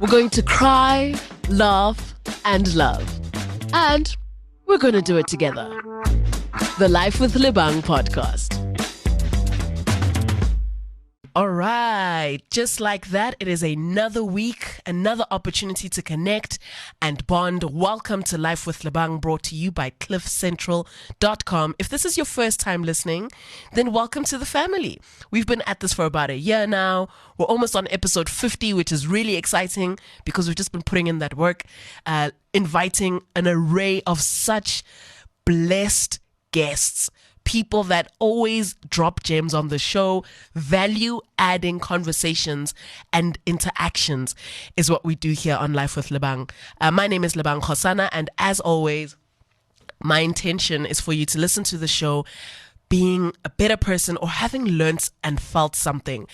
We're going to cry, laugh, and love. And we're going to do it together. The Life with Lebang podcast. All right, just like that, it is another week, another opportunity to connect and bond. Welcome to Life with Lebang, brought to you by cliffcentral.com. If this is your first time listening, then welcome to the family. We've been at this for about a year now. We're almost on episode 50, which is really exciting because we've just been putting in that work, inviting an array of such blessed guests. People that always drop gems on the show, value-adding conversations and interactions is what we do here on Life with Lebang. My name is Lebang Kgosana, and as always, my intention is for you to listen to the show being a better person or having learnt and felt something.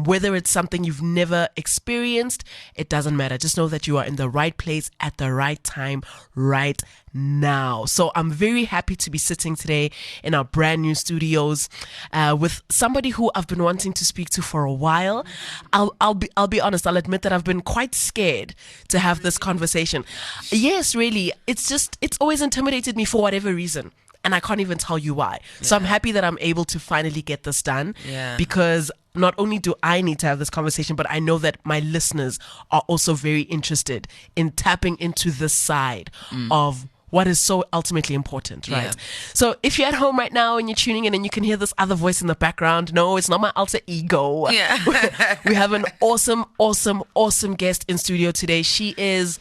Whether it's something you've never experienced, it doesn't matter. Just know that you are in the right place at the right time right now. So I'm very happy to be sitting today in our brand new studios with somebody who I've been wanting to speak to for a while. I'll be honest. I'll admit that I've been quite scared to have this conversation. Yes, really. It's always intimidated me for whatever reason. And I can't even tell you why. Yeah. So I'm happy that I'm able to finally get this done. Yeah. Because not only do I need to have this conversation, but I know that my listeners are also very interested in tapping into this side of what is so ultimately important, right? Yeah. So if you're at home right now and you're tuning in and you can hear this other voice in the background, no, it's not my alter ego. Yeah. We have an awesome guest in studio today. She is,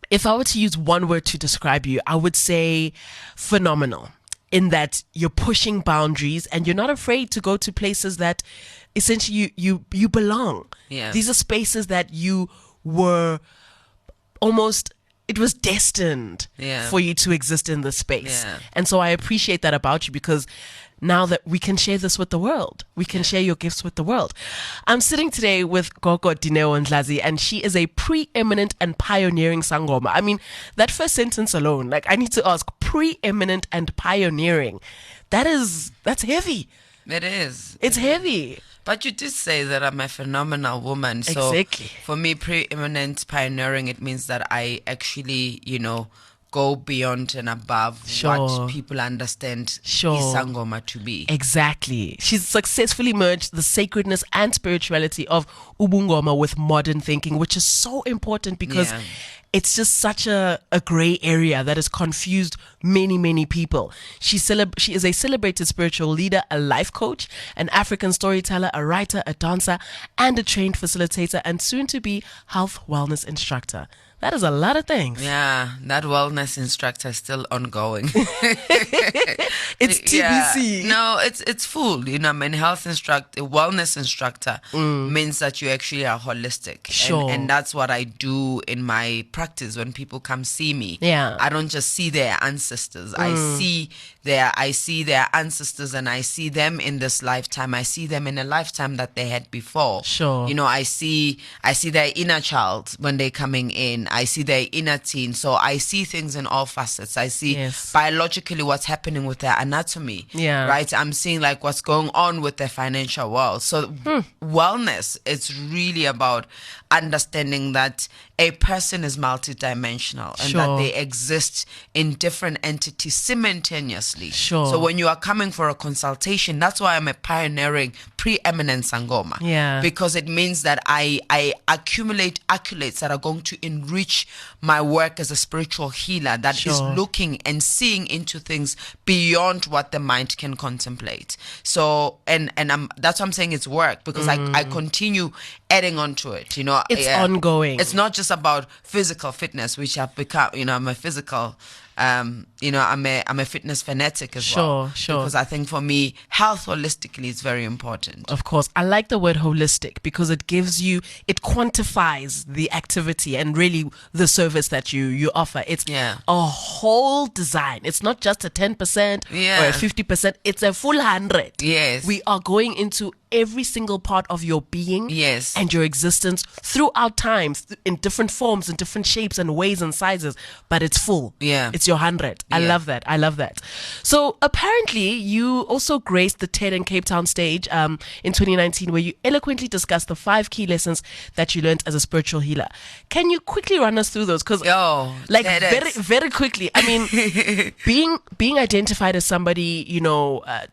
if I were to use one word to describe you, I would say phenomenal, in that you're pushing boundaries and you're not afraid to go to places that essentially you belong. Yeah. These are spaces that you were almost, it was destined for you to exist in this space. Yeah. And so I appreciate that about you, because now that we can share this with the world, we can share your gifts with the world. I'm sitting today with Gogo Dineo Ndlanzi, and she is a pre-eminent and pioneering Sangoma. I mean, that first sentence alone, I need to ask, pre-eminent and pioneering, that's heavy. It is. It's heavy. But you did say that I'm a phenomenal woman. So exactly. For me, pre-eminent, pioneering, it means that I actually, go beyond and above what people understand Sangoma to be. Exactly. She's successfully merged the sacredness and spirituality of Ubungoma with modern thinking, which is so important because it's just such a gray area that has confused many people. She is a celebrated spiritual leader, a life coach, an African storyteller, a writer, a dancer, and a trained facilitator, and soon to be health wellness instructor. That is a lot of things. Yeah, that wellness instructor is still ongoing. It's TBC. Yeah. No, it's full. Wellness instructor means that you actually are holistic. Sure. And that's what I do in my practice when people come see me. Yeah. I don't just see their ancestors. I see their ancestors, and I see them in this lifetime. I see them in a lifetime that they had before. Sure. I see their inner child when they're coming in. I see their inner teen. So I see things in all facets. I see biologically what's happening with their anatomy. Yeah. Right? I'm seeing what's going on with their financial world. So wellness, it's really about understanding that a person is multidimensional and that they exist in different entities simultaneously. Sure. So when you are coming for a consultation, that's why I'm a pioneering pre-eminent Sangoma. Yeah. Because it means that I accumulate accolades that are going to enrich my work as a spiritual healer that is looking and seeing into things beyond what the mind can contemplate. So and that's why I'm saying it's work, because I continue adding on to it. It's ongoing. It's not just about physical fitness, which I've become. I'm a physical. I'm a fitness fanatic as well. Sure. Because I think for me, health holistically is very important. Of course. I like the word holistic because it quantifies the activity and really the service that you offer. It's a whole design. It's not just a 10% or a 50%. It's a full 100. Yes. We are going into every single part of your being and your existence throughout time, in different forms, in different shapes and ways and sizes, but it's full. It's your 100. I love that. So apparently you also graced the TED in Cape Town stage in 2019, where you eloquently discussed the 5 key lessons that you learned as a spiritual healer. Can you quickly run us through those? Because very, very quickly, I mean, being identified as somebody,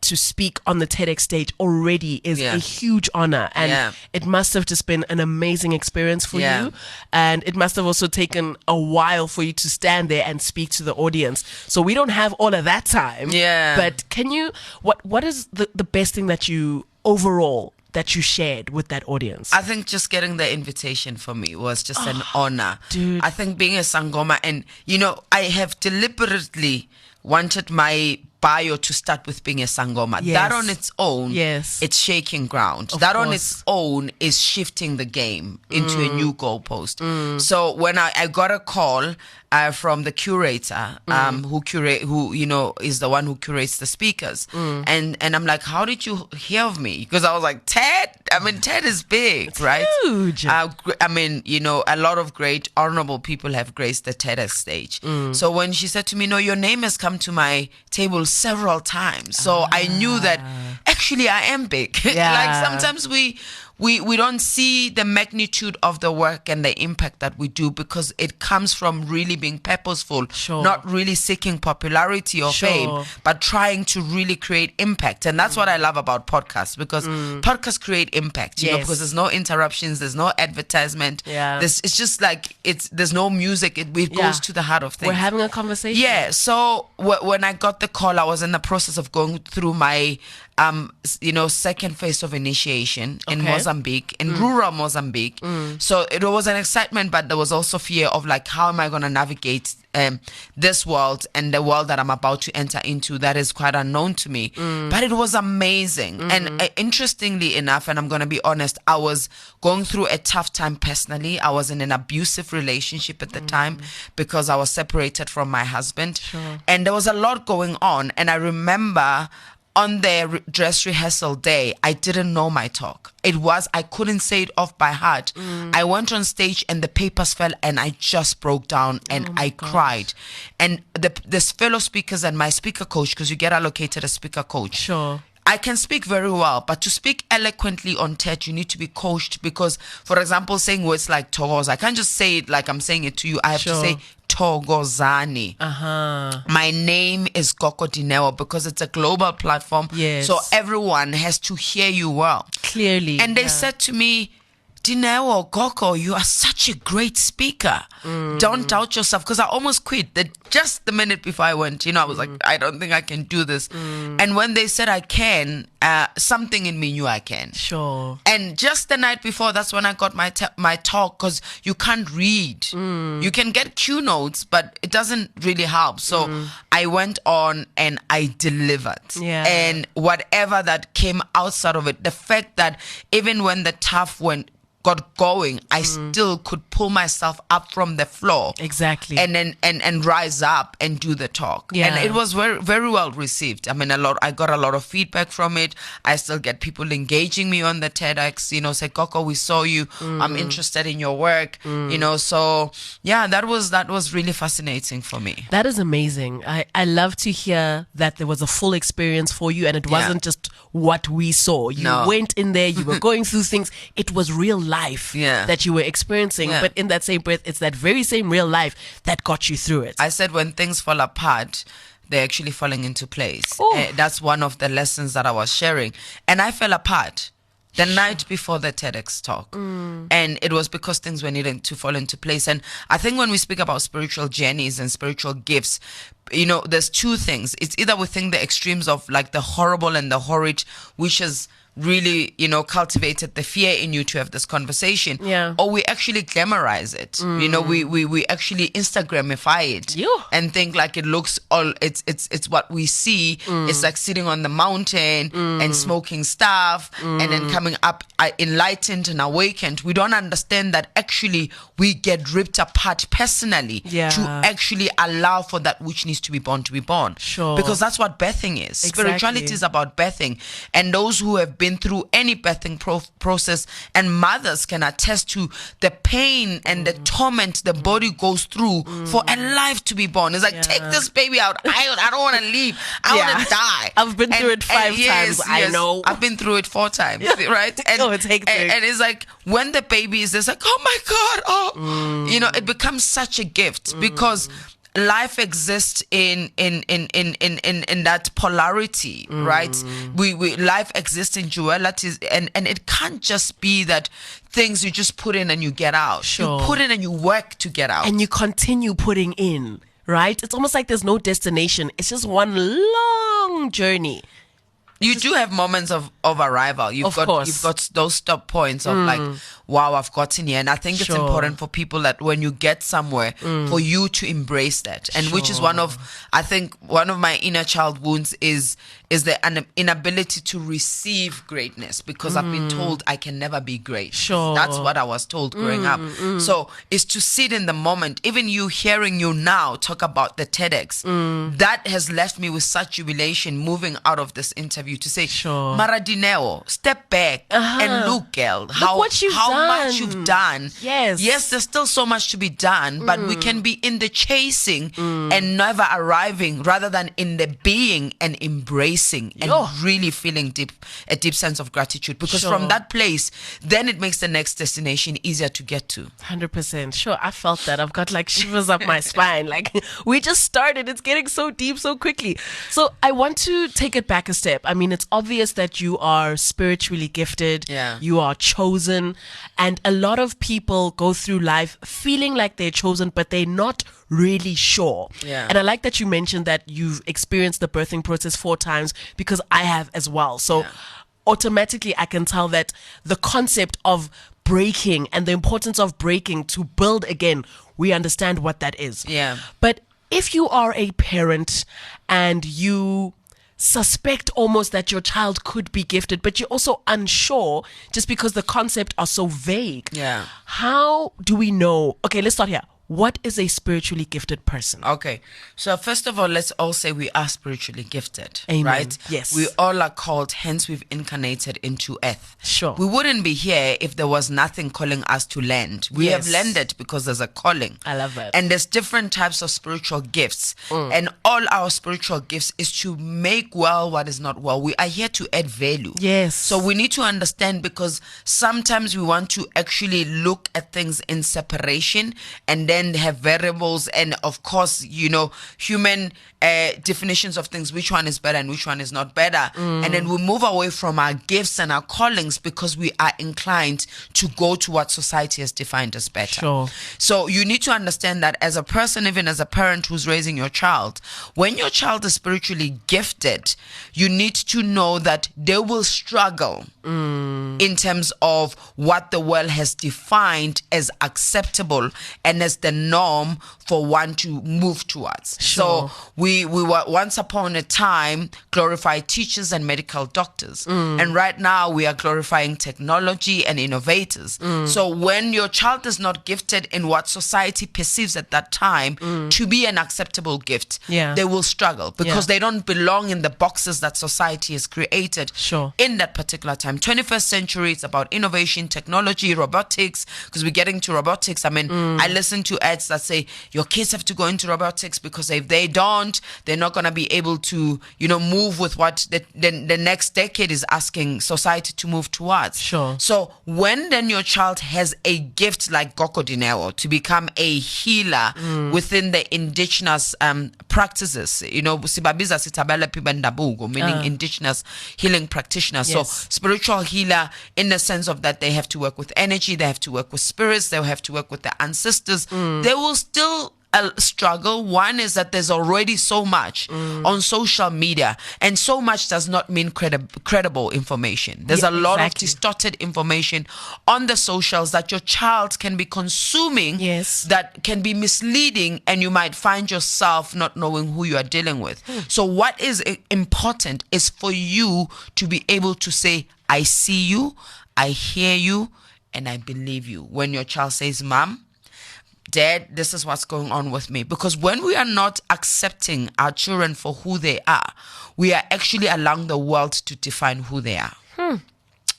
to speak on the TEDx stage already is a huge honor, and it must have just been an amazing experience for you, and it must have also taken a while for you to stand there and speak to the audience. So we don't have all of that time, but can you, what is the best thing that you shared with that audience? I think just getting the invitation for me was just an honor. Dude. I think being a Sangoma, and I have deliberately wanted my bio to start with being a Sangoma. That on its own, it's shaking ground. On its own is shifting the game into a new goalpost. So when I got a call from the curator, who is the one who curates the speakers, and I'm like, how did you hear of me? Because I was like, TED. I mean, TED is big, it's right? Huge. I mean, a lot of great honorable people have graced the TEDx stage. So when she said to me, no, your name has come to my table several times, so I knew that actually I am big. Like sometimes we don't see the magnitude of the work and the impact that we do, because it comes from really being purposeful, not really seeking popularity or fame, but trying to really create impact. And that's what I love about podcasts, because podcasts create impact, because there's no interruptions, there's no advertisement. It's just like, there's no music. It goes to the heart of things. We're having a conversation. Yeah. So when I got the call, I was in the process of going through my second phase of initiation in Mozambique, in rural Mozambique. So it was an excitement, but there was also fear of like, how am I going to navigate this world and the world that I'm about to enter into that is quite unknown to me. But it was amazing. And interestingly enough, and I'm going to be honest, I was going through a tough time personally. I was in an abusive relationship at the time because I was separated from my husband. And there was a lot going on. And I remember on the dress rehearsal day, I didn't know my talk. I couldn't say it off by heart. I went on stage and the papers fell and I just broke down and I cried. And this fellow speakers and my speaker coach, because you get allocated a speaker coach. I can speak very well, but to speak eloquently on TED, you need to be coached, because, for example, saying words like Togoza, I can't just say it like I'm saying it to you. I have to say Togozani. My name is Gogo Dineo, because it's a global platform. So everyone has to hear you well. Clearly. And they said to me, Dineo, Gogo, you are such a great speaker. Don't doubt yourself. Because I almost quit. Just the minute before I went, I was like, I don't think I can do this. And when they said I can, something in me knew I can. And just the night before, that's when I got my talk, because you can't read. You can get cue notes, but it doesn't really help. So I went on and I delivered. And whatever that came outside of it, the fact that even when the tough got going, I still could pull myself up from the floor. Exactly. And then and rise up and do the talk. And it was very, very well received. I mean, I got a lot of feedback from it. I still get people engaging me on the TEDx, say, Gogo, we saw you. I'm interested in your work. So yeah, that was really fascinating for me. That is amazing. I love to hear that there was a full experience for you, and it wasn't just what we saw. You went in there, you were going through things. It was real life that you were experiencing, but in that same breath, it's that very same real life that got you through it. I said when things fall apart, they're actually falling into place. That's one of the lessons that I was sharing. And I fell apart the night before the TEDx talk. And it was because things were needing to fall into place. And I think when we speak about spiritual journeys and spiritual gifts, there's two things. It's either we think the extremes of like the horrible and the horrid, which is really, cultivated the fear in you to have this conversation. Or we actually glamorize it. We actually Instagramify it and think like it looks it's what we see. It's like sitting on the mountain and smoking stuff and then coming up enlightened and awakened. We don't understand that actually we get ripped apart personally to actually allow for that which needs needs to be born. Sure. Because that's what birthing is. Exactly. Spirituality is about birthing. And those who have been through any birthing process, and mothers can attest to the pain and the torment the body goes through for a life to be born. It's like, take this baby out. I don't want to leave. I want to die. I've been through it 5 times. Yes, I know. I've been through it 4 times, right? And, it's hectic. And it's like, when the baby is, it's like, oh my God, you know, it becomes such a gift because life exists in that polarity, right? We life exists in dualities, and it can't just be that things you just put in and you get out. Sure. You put in and you work to get out, and you continue putting in. Right? It's almost like there's no destination. It's just one long journey. You do have moments of arrival. You've got those stop points of like, wow, I've gotten here. And I think it's important for people that when you get somewhere, for you to embrace that. And which is one of my inner child wounds is the inability to receive greatness, because I've been told I can never be great. Sure. That's what I was told growing up. So it's to sit in the moment. Even you hearing you now talk about the TEDx, that has left me with such jubilation moving out of this interview to say, Mara Dineo, step back and look, girl, how much you've done. Yes, there's still so much to be done, but we can be in the chasing and never arriving, rather than in the being and embracing and really feeling a deep sense of gratitude, because from that place, then it makes the next destination easier to get to. 100%. Sure, I felt that. I've got like shivers up my spine. Like, we just started. It's getting so deep so quickly. So I want to take it back a step. I mean, it's obvious that you are spiritually gifted. Yeah. You are chosen. And a lot of people go through life feeling like they're chosen, but they're not really sure. Yeah. And I like that you mentioned that you've experienced the birthing process 4 times, because I have as well. So automatically I can tell that the concept of breaking and the importance of breaking to build again, we understand what that is. Yeah. But if you are a parent and you suspect almost that your child could be gifted, but you're also unsure just because the concepts are so vague. Yeah. How do we know? Okay, let's start here. What is a spiritually gifted person? Okay. So first of all, let's all say we are spiritually gifted. Amen. Right? Yes. We all are called, hence we've incarnated into earth. Sure. We wouldn't be here if there was nothing calling us to land. We have landed because there's a calling. I love that. And there's different types of spiritual gifts. And all our spiritual gifts is to make well what is not well. We are here to add value. Yes. So we need to understand, because sometimes we want to actually look at things in separation and then have variables and, of course, you know, human definitions of things, which one is better and which one is not better. And then we move away from our gifts and our callings because we are inclined to go to what society has defined as better. Sure. So you need to understand that as a person, even as a parent who's raising your child, when your child is spiritually gifted, you need to know that they will struggle in terms of what the world has defined as acceptable and as the norm for one to move towards. Sure. So we were once upon a time glorified teachers and medical doctors. And right now we are glorifying technology and innovators. So when your child is not gifted in what society perceives at that time to be an acceptable gift, they will struggle because they don't belong in the boxes that society has created in that particular time. 21st century, it's about innovation, technology, robotics, because we're getting to robotics. I mean, I listen to ads that say your kids have to go into robotics because if they don't, they're not going to be able to, you know, move with what the next decade is asking society to move towards. So when then your child has a gift like Gogo Dineo to become a healer within the indigenous practices, you know, sibabiza sitabele pibendabugo, meaning indigenous healing practitioners. So spiritual healer in the sense of that they have to work with energy, they have to work with spirits, they have to work with their ancestors. They will still struggle. One is that there's already so much on social media, and so much does not mean credible information. There's a lot of distorted information on the socials that your child can be consuming that can be misleading, and you might find yourself not knowing who you are dealing with. So what is important is for you to be able to say, I see you, I hear you, and I believe you. When your child says, Mom, Dad, this is what's going on with me. Because when we are not accepting our children for who they are, we are actually allowing the world to define who they are.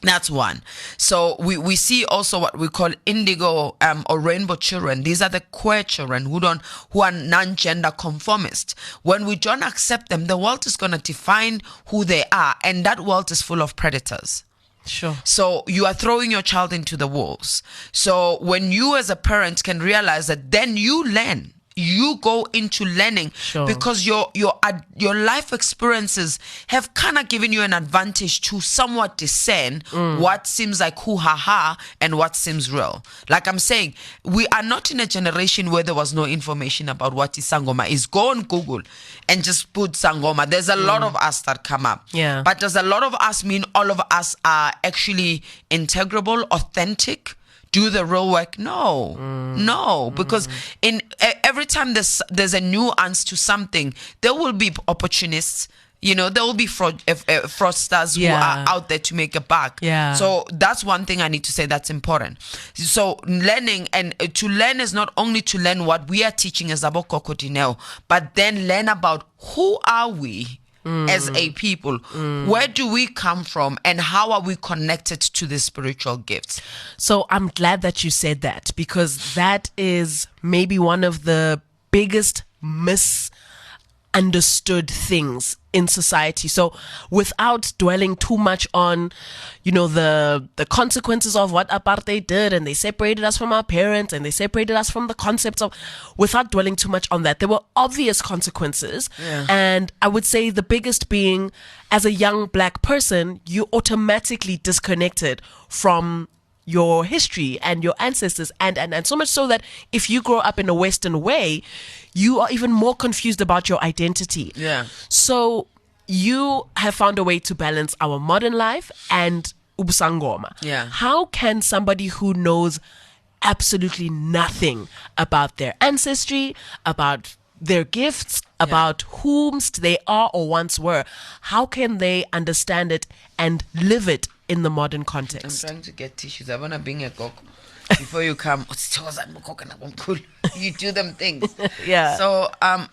That's one. So we see also what we call indigo or rainbow children. These are the queer children who are non-gender conformist. When we don't accept them, the world is going to define who they are, and that world is full of predators. Sure. So you are throwing your child into the wolves. So when you as a parent can realize that, then you learn. You go into learning, because your life experiences have kind of given you an advantage to somewhat discern what seems like hoo-ha-ha and what seems real. Like I'm saying, we are not in a generation where there was no information about what Sangoma is. Go on Google and just put Sangoma. There's a lot of us that come up. Yeah. But does a lot of us mean all of us are actually integrable, authentic? Do the real work? No, because in every time there's a nuance to something, there will be opportunists. There will be fraudsters who are out there to make a buck. Yeah. So that's one thing I need to say that's important. So learning, and to learn is not only to learn what we are teaching as Gogo Dineo, but then learn about who are we as a people. Where do we come from, and how are we connected to the spiritual gifts? So I'm glad that you said that, because that is maybe one of the biggest misunderstood things in society. So without dwelling too much on, the consequences of what apartheid did, and they separated us from our parents, and they separated us from the concepts of, without dwelling too much on that, there were obvious consequences. And I would say the biggest being, as a young black person, you automatically disconnected from your history and your ancestors, and so much so that if you grow up in a Western way, you are even more confused about your identity. So you have found a way to balance our modern life and ubusangoma. How can somebody who knows absolutely nothing about their ancestry, about their gifts, about whomst they are or once were, how can they understand it and live it in the modern context? I'm trying to get tissues. I want to bring a Gogo before you come. You do them things. So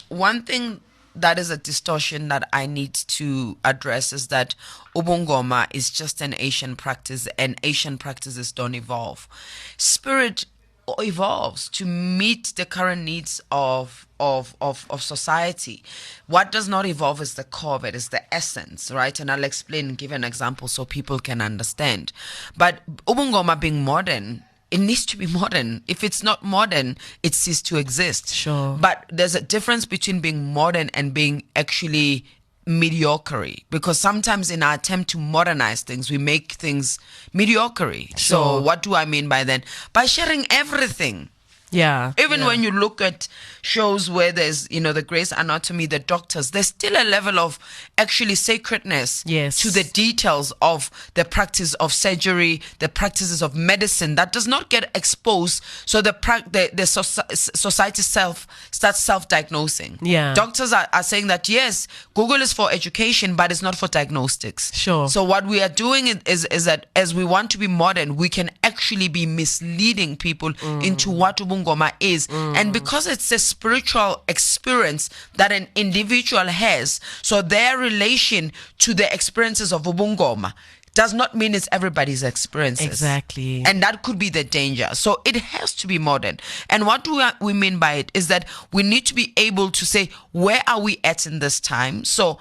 one thing that is a distortion that I need to address is that ubungoma is just an Asian practice, and Asian practices don't evolve. Spirit evolves to meet the current needs of society. What does not evolve is the core of it, is the essence, right? And I'll explain, give an example so people can understand. But ubungoma being modern, it needs to be modern. If it's not modern, it ceases to exist. But there's a difference between being modern and being actually mediocre, because sometimes in our attempt to modernize things, we make things mediocre. So what do I mean by that? By sharing everything. Even when you look at shows where there's, the Grey's Anatomy, the doctors, there's still a level of actually sacredness to the details of the practice of surgery, the practices of medicine that does not get exposed. So the society starts self-diagnosing. Doctors are saying that, yes, Google is for education, but it's not for diagnostics. So what we are doing is that as we want to be modern, we can actually be misleading people into what ubungoma is. And because it's a spiritual experience that an individual has, so their relation to the experiences of ubungoma does not mean it's everybody's experiences. Exactly. And that could be the danger. So it has to be modern. And what do we mean by it is that we need to be able to say, where are we at in this time? So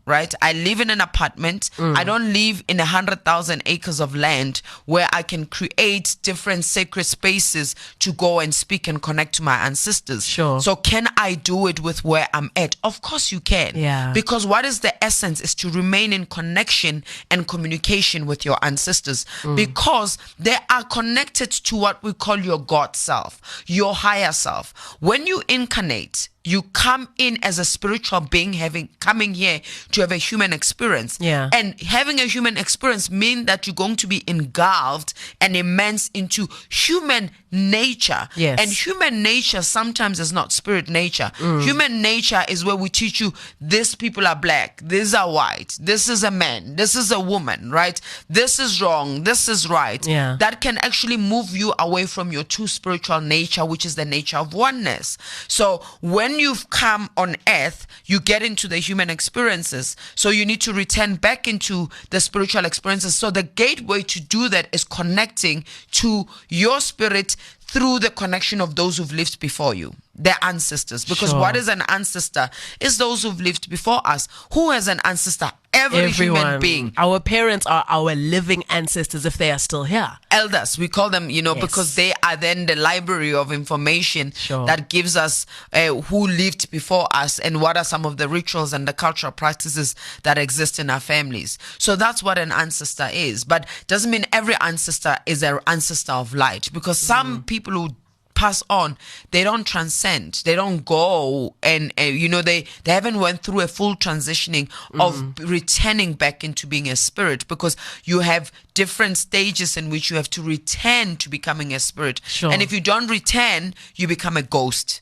right? I live in an apartment. I don't live in 100,000 acres of land where I can create different sacred spaces to go and speak and connect to my ancestors. So can I do it with where I'm at? Of course you can. Because what is the essence is to remain in connection and communication with your ancestors, because they are connected to what we call your God self, your higher self. When you incarnate, you come in as a spiritual being, coming here to have a human experience. Yeah. And having a human experience means that you're going to be engulfed and immersed into human nature. Yes. And human nature sometimes is not spirit nature. Human nature is where we teach you, these people are black, these are white, this is a man, this is a woman, right? This is wrong, this is right. Yeah. That can actually move you away from your true spiritual nature, which is the nature of oneness. So when you've come on earth, you get into the human experiences. So you need to return back into the spiritual experiences. So the gateway to do that is connecting to your spirit through the connection of those who've lived before you, their ancestors. Because what is an ancestor? Is those who've lived before us. Who has an ancestor? Everyone. Human being. Our parents are our living ancestors if they are still here. Elders, we call them, Yes. because they are then the library of information Sure. that gives us who lived before us and what are some of the rituals and the cultural practices that exist in our families. So that's what an ancestor is. But doesn't mean every ancestor is an ancestor of light, because some people who pass on, they don't transcend, they don't go and they haven't went through a full transitioning of returning back into being a spirit, because you have different stages in which you have to return to becoming a spirit. Sure. And if you don't return, you become a ghost.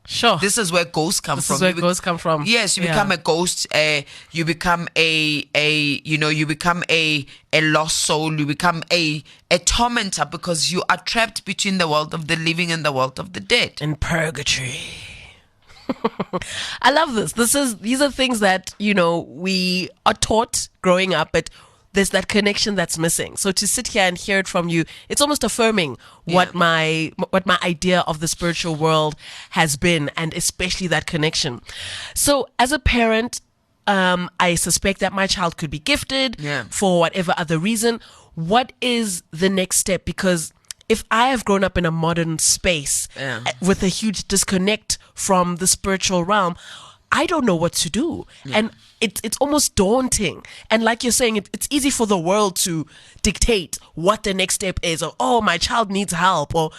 Sure. This is where ghosts come from. This is where ghosts come from. Yes, you become a ghost. You become you become a lost soul. You become a tormentor, because you are trapped between the world of the living and the world of the dead. In purgatory. I love this. These are things that, we are taught growing up, but there's that connection that's missing. So to sit here and hear it from you, it's almost affirming what my idea of the spiritual world has been, and especially that connection. So as a parent, I suspect that my child could be gifted for whatever other reason. What is the next step? Because if I have grown up in a modern space with a huge disconnect from the spiritual realm, I don't know what to do. And it's almost daunting. And like you're saying, it's easy for the world to dictate what the next step is, or, oh, my child needs help, or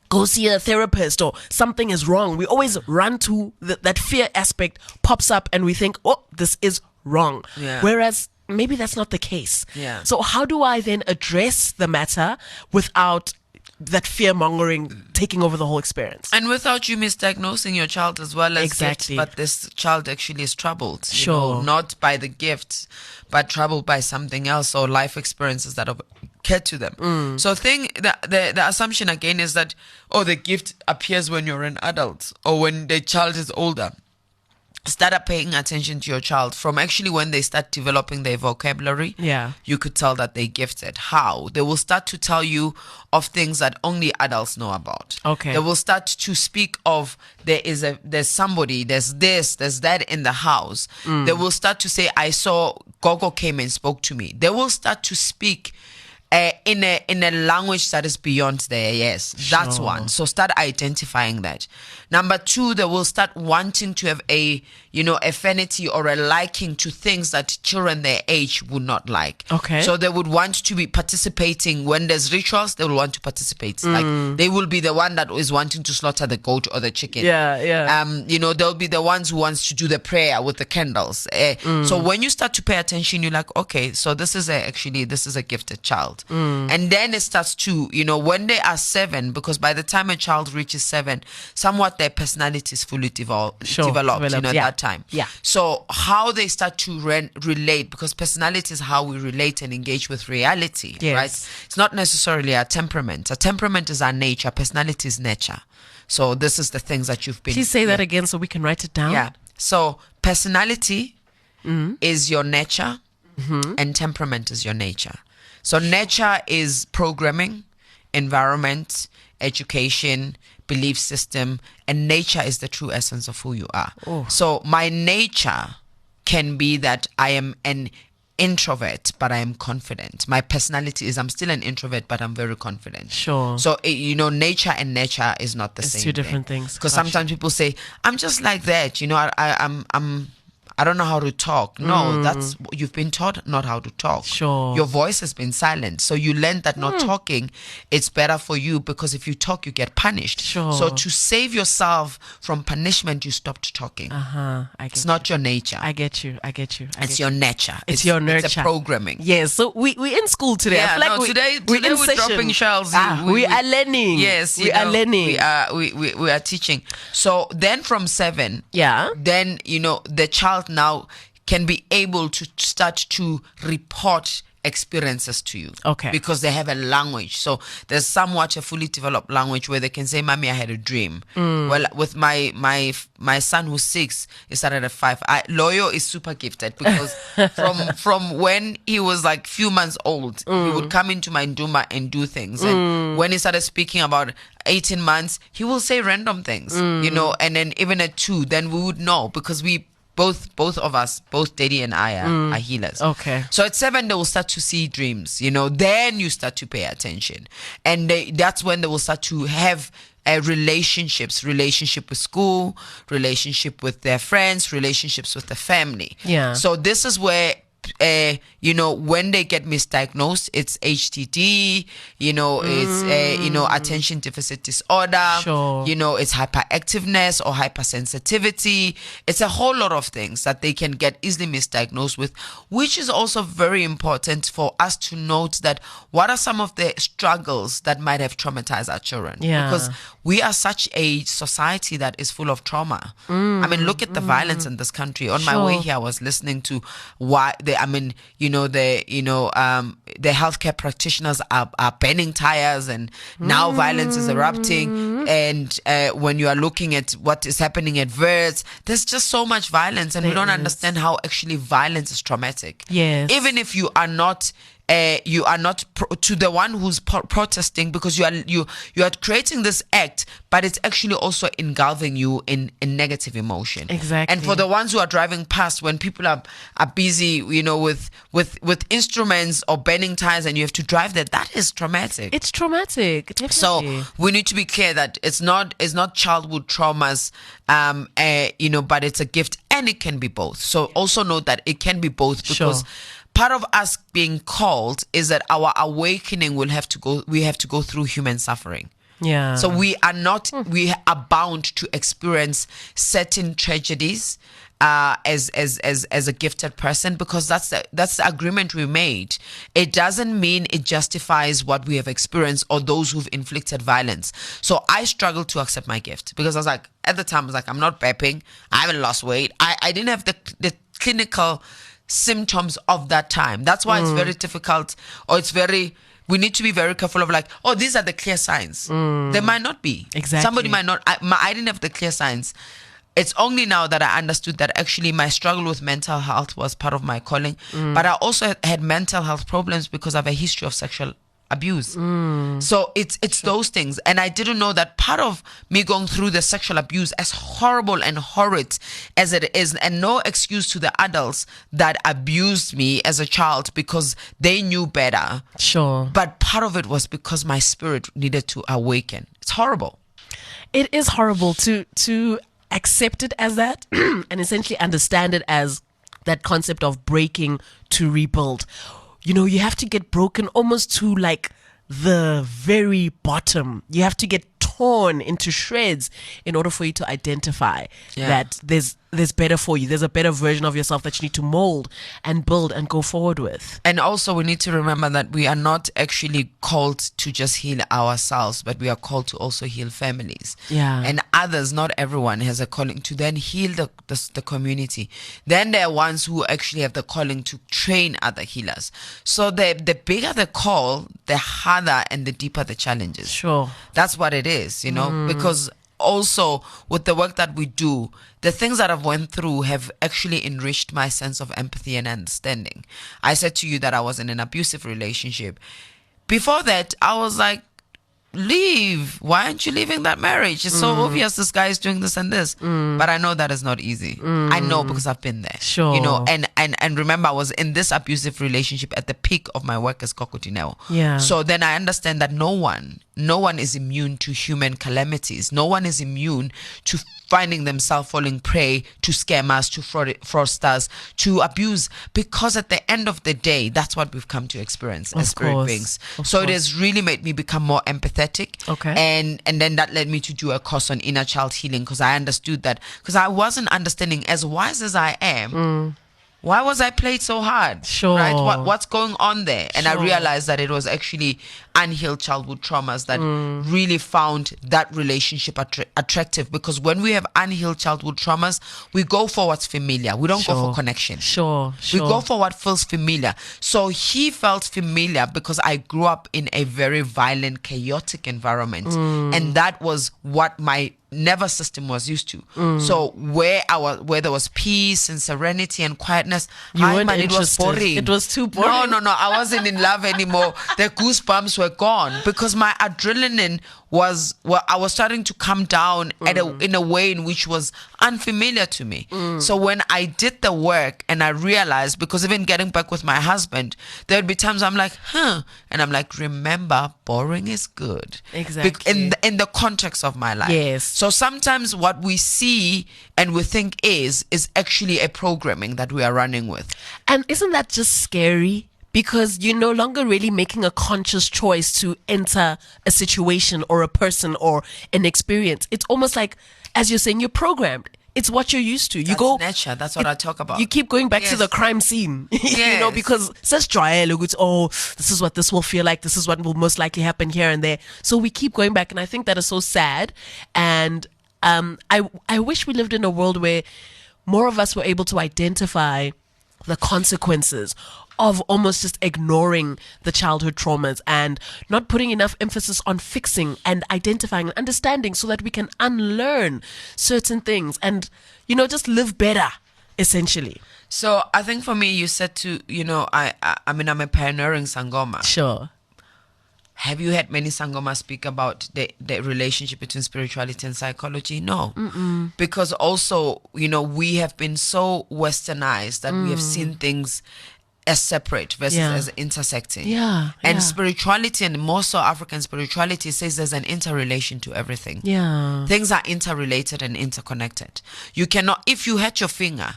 go see a therapist, or something is wrong. We always run to that fear aspect pops up and we think, oh, this is wrong. Whereas maybe that's not the case. So how do I then address the matter without that fear-mongering taking over the whole experience? And without you misdiagnosing your child as well as exactly. gift, but this child actually is troubled. Sure. Not by the gift, but troubled by something else or life experiences that have occurred to them. So the assumption again is that, the gift appears when you're an adult or when the child is older. Start paying attention to your child from actually when they start developing their vocabulary. You could tell that they're gifted. How? They will start to tell you of things that only adults know about. Okay. They will start to speak of there's somebody, there's this, there's that in the house. They will start to say, I saw Gogo came and spoke to me. They will start to speak in a language that is beyond their yes. That's one. So start identifying that. Number two, they will start wanting to have a affinity or a liking to things that children their age would not like. Okay. So they would want to be participating when there's rituals. They will want to participate. Like they will be the one that is wanting to slaughter the goat or the chicken. They'll be the ones who wants to do the prayer with the candles. So when you start to pay attention, you're like, okay, so this is a gifted child. And then it starts to, when they are 7, because by the time a child reaches 7, somewhat their personality is fully developed, at that time. So how they start to relate, because personality is how we relate and engage with reality, right? It's not necessarily our temperament. Our temperament is our nature. Personality is nature. So this is the things that you've been... Please say that again so we can write it down. So personality is your nature and temperament is your nature. So nature is programming, environment, education, belief system, and nature is the true essence of who you are. So my nature can be that I am an introvert, but I am confident. My personality is I'm still an introvert, but I'm very confident. Sure. So, nature and nature is not the same. It's two different things. Because sometimes people say, I'm just like that. I don't know how to talk. No, that's, you've been taught not how to talk. Sure. Your voice has been silent. So you learned that not talking, it's better for you, because if you talk, you get punished. Sure. So to save yourself from punishment, you stopped talking. It's not your nature. I get you. It's your nature. It's your nurture. It's a programming. Yes. So we're in school today. Yeah, I feel like today we're we're dropping shells. We are learning. Yes, we are learning. We are teaching. So then from 7, then the child now can be able to start to report experiences to you. Okay. Because they have a language. So there's somewhat a fully developed language where they can say, Mommy, I had a dream. Well, with my son who's 6, he started at 5. Loyo is super gifted, because from when he was like few months old, he would come into my nduma and do things. And when he started speaking about 18 months, he will say random things, and then even at 2, then we would know, because we both of us, both Daddy and I are healers. Okay. So at 7, they will start to see dreams, then you start to pay attention. And that's when they will start to have relationship with school, relationship with their friends, relationships with the family. Yeah. So this is where when they get misdiagnosed, it's HDD, it's attention deficit disorder, sure. It's hyperactiveness or hypersensitivity. It's a whole lot of things that they can get easily misdiagnosed with, which is also very important for us to note that what are some of the struggles that might have traumatized our children. Yeah. Because we are such a society that is full of trauma. I mean, look at the violence in this country. On my way here, I was listening to why the healthcare practitioners are banning tires, and now violence is erupting. And when you are looking at what is happening at VERS, there's just so much violence, and we don't understand how actually violence is traumatic. Yes. Even if you are not to the one who's protesting, because you are creating this act, but it's actually also engulfing you in negative emotion. Exactly. And for the ones who are driving past, when people are busy, with instruments or bending tires, and you have to drive that is traumatic. It's traumatic, definitely. So we need to be clear that it's not childhood traumas, but it's a gift, and it can be both. So also note that it can be both, because part of us being called is that our awakening we have to go through human suffering. Yeah. So we are bound to experience certain tragedies as a gifted person, because that's the agreement we made. It doesn't mean it justifies what we have experienced or those who've inflicted violence. So I struggled to accept my gift, because I was like, at the time I was like, I'm not prepping, I haven't lost weight, I didn't have the clinical symptoms of that time. That's why it's very difficult, or we need to be very careful of like, oh, these are the clear signs. They might not be. Exactly. Somebody might not. I didn't have the clear signs. It's only now that I understood that actually my struggle with mental health was part of my calling. But I also had mental health problems because I have a history of sexual abuse. So it's those things. And I didn't know that part of me going through the sexual abuse, as horrible and horrid as it is, and no excuse to the adults that abused me as a child because they knew better. Sure. But part of it was because my spirit needed to awaken. It's horrible. It is horrible to accept it as that and essentially understand it as that concept of breaking to rebuild. You have to get broken almost to like the very bottom. You have to get torn into shreds in order for you to identify that there's better for you. There's a better version of yourself that you need to mold and build and go forward with. And also we need to remember that we are not actually called to just heal ourselves, but we are called to also heal families. Yeah. And others, not everyone has a calling to then heal the community. Then there are ones who actually have the calling to train other healers. So the bigger the call, the harder and the deeper the challenges. Sure. That's what it is, because also with the work that we do, the things that I've went through have actually enriched my sense of empathy and understanding. I said to you that I was in an abusive relationship. Before that, I was like, leave. Why aren't you leaving that marriage? It's so obvious this guy is doing this and this. But I know that is not easy. I know because I've been there. Sure. And remember, I was in this abusive relationship at the peak of my work as Gogo Dineo. Yeah. So then I understand that no one no one is immune to human calamities. No one is immune to finding themselves falling prey to scammers, to fraudsters, to abuse, because at the end of the day, that's what we've come to experience as spirit beings. So it has really made me become more empathetic. Okay. And then that led me to do a course on inner child healing, because I understood that, because I wasn't understanding, as wise as I am, why was I played so hard? Sure. Right? What's going on there? And I realized that it was actually unhealed childhood traumas that really found that relationship attractive. Because when we have unhealed childhood traumas, we go for what's familiar. We don't go for connection. Sure. We go for what feels familiar. So he felt familiar because I grew up in a very violent, chaotic environment. And that was what my nervous system was used to. So where there was peace and serenity and quietness, it was boring. It was too boring. No, I wasn't in love anymore. The goosebumps were gone because my adrenaline I was starting to come down in a way in which was unfamiliar to me. So when I did the work and I realized, because even getting back with my husband, there would be times I'm like, and I'm like, remember, boring is good. Exactly. In the context of my life. Yes. So sometimes what we see and we think is actually a programming that we are running with. And isn't that just scary? Because you're no longer really making a conscious choice to enter a situation or a person or an experience. It's almost like, as you're saying, you're programmed. It's what you're used to. That's nature. That's what I talk about. You keep going back to the crime scene, because says this is what this will feel like. This is what will most likely happen here and there. So we keep going back, and I think that is so sad. And I wish we lived in a world where more of us were able to identify the consequences of almost just ignoring the childhood traumas and not putting enough emphasis on fixing and identifying and understanding, so that we can unlearn certain things and, just live better, essentially. So I think for me, you said to, I'm a pioneer in Sangoma. Sure. Have you had many Sangoma speak about the relationship between spirituality and psychology? No. Because also, we have been so westernized that we have seen things as separate versus as intersecting. And spirituality, and more so African spirituality, says there's an interrelation to everything. Things are interrelated and interconnected. You cannot, if you hurt your finger,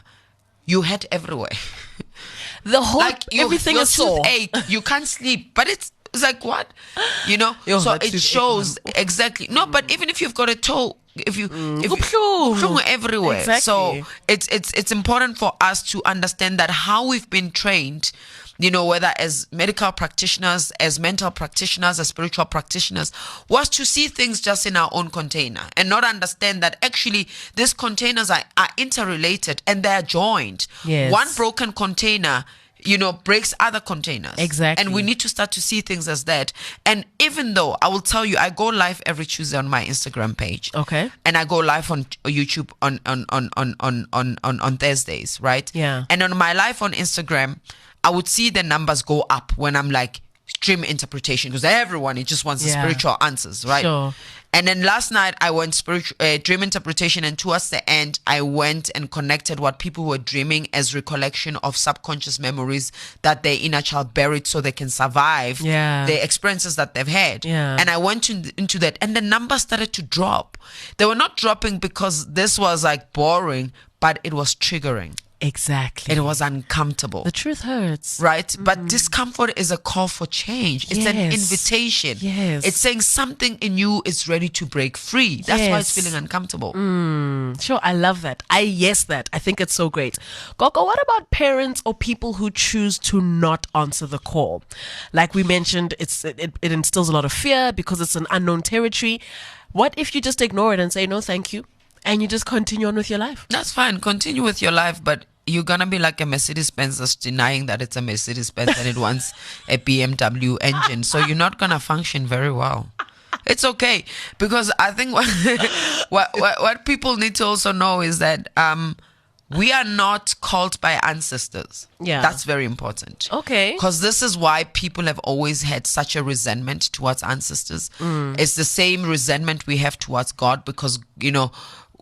you hurt everywhere. The whole, everything is sore. You can't sleep, but it's like, what? So it shows exactly. No, but even if you've got a toe, if you everywhere. Exactly. So it's important for us to understand that how we've been trained, whether as medical practitioners, as mental practitioners, as spiritual practitioners, was to see things just in our own container and not understand that actually these containers are interrelated and they're joined. Yes. One broken container breaks other containers. Exactly. And we need to start to see things as that. And even though I will tell you, I go live every Tuesday on my Instagram page. Okay. And I go live on YouTube on Thursdays, right? Yeah. And on my live on Instagram, I would see the numbers go up when I'm like dream interpretation, because everyone just wants the spiritual answers, right? Sure. And then last night I went dream interpretation, and towards the end I went and connected what people were dreaming as recollection of subconscious memories that their inner child buried so they can survive the experiences that they've had. And I went into that, and the numbers started to drop. They were not dropping because this was like boring, but it was triggering. Exactly. It was uncomfortable. The truth hurts. Right? But discomfort is a call for change. It's an invitation. Yes. It's saying something in you is ready to break free. That's why it's feeling uncomfortable. Sure, I love that. I think it's so great. Gogo, what about parents or people who choose to not answer the call? Like we mentioned, it instills a lot of fear because it's an unknown territory. What if you just ignore it and say no thank you, and you just continue on with your life? That's fine. Continue with your life, but you're going to be like a Mercedes-Benz that's denying that it's a Mercedes-Benz and it wants a BMW engine. So you're not going to function very well. It's okay. Because I think what people need to also know is that we are not called by ancestors. Yeah. That's very important. Okay. Because this is why people have always had such a resentment towards ancestors. It's the same resentment we have towards God, because,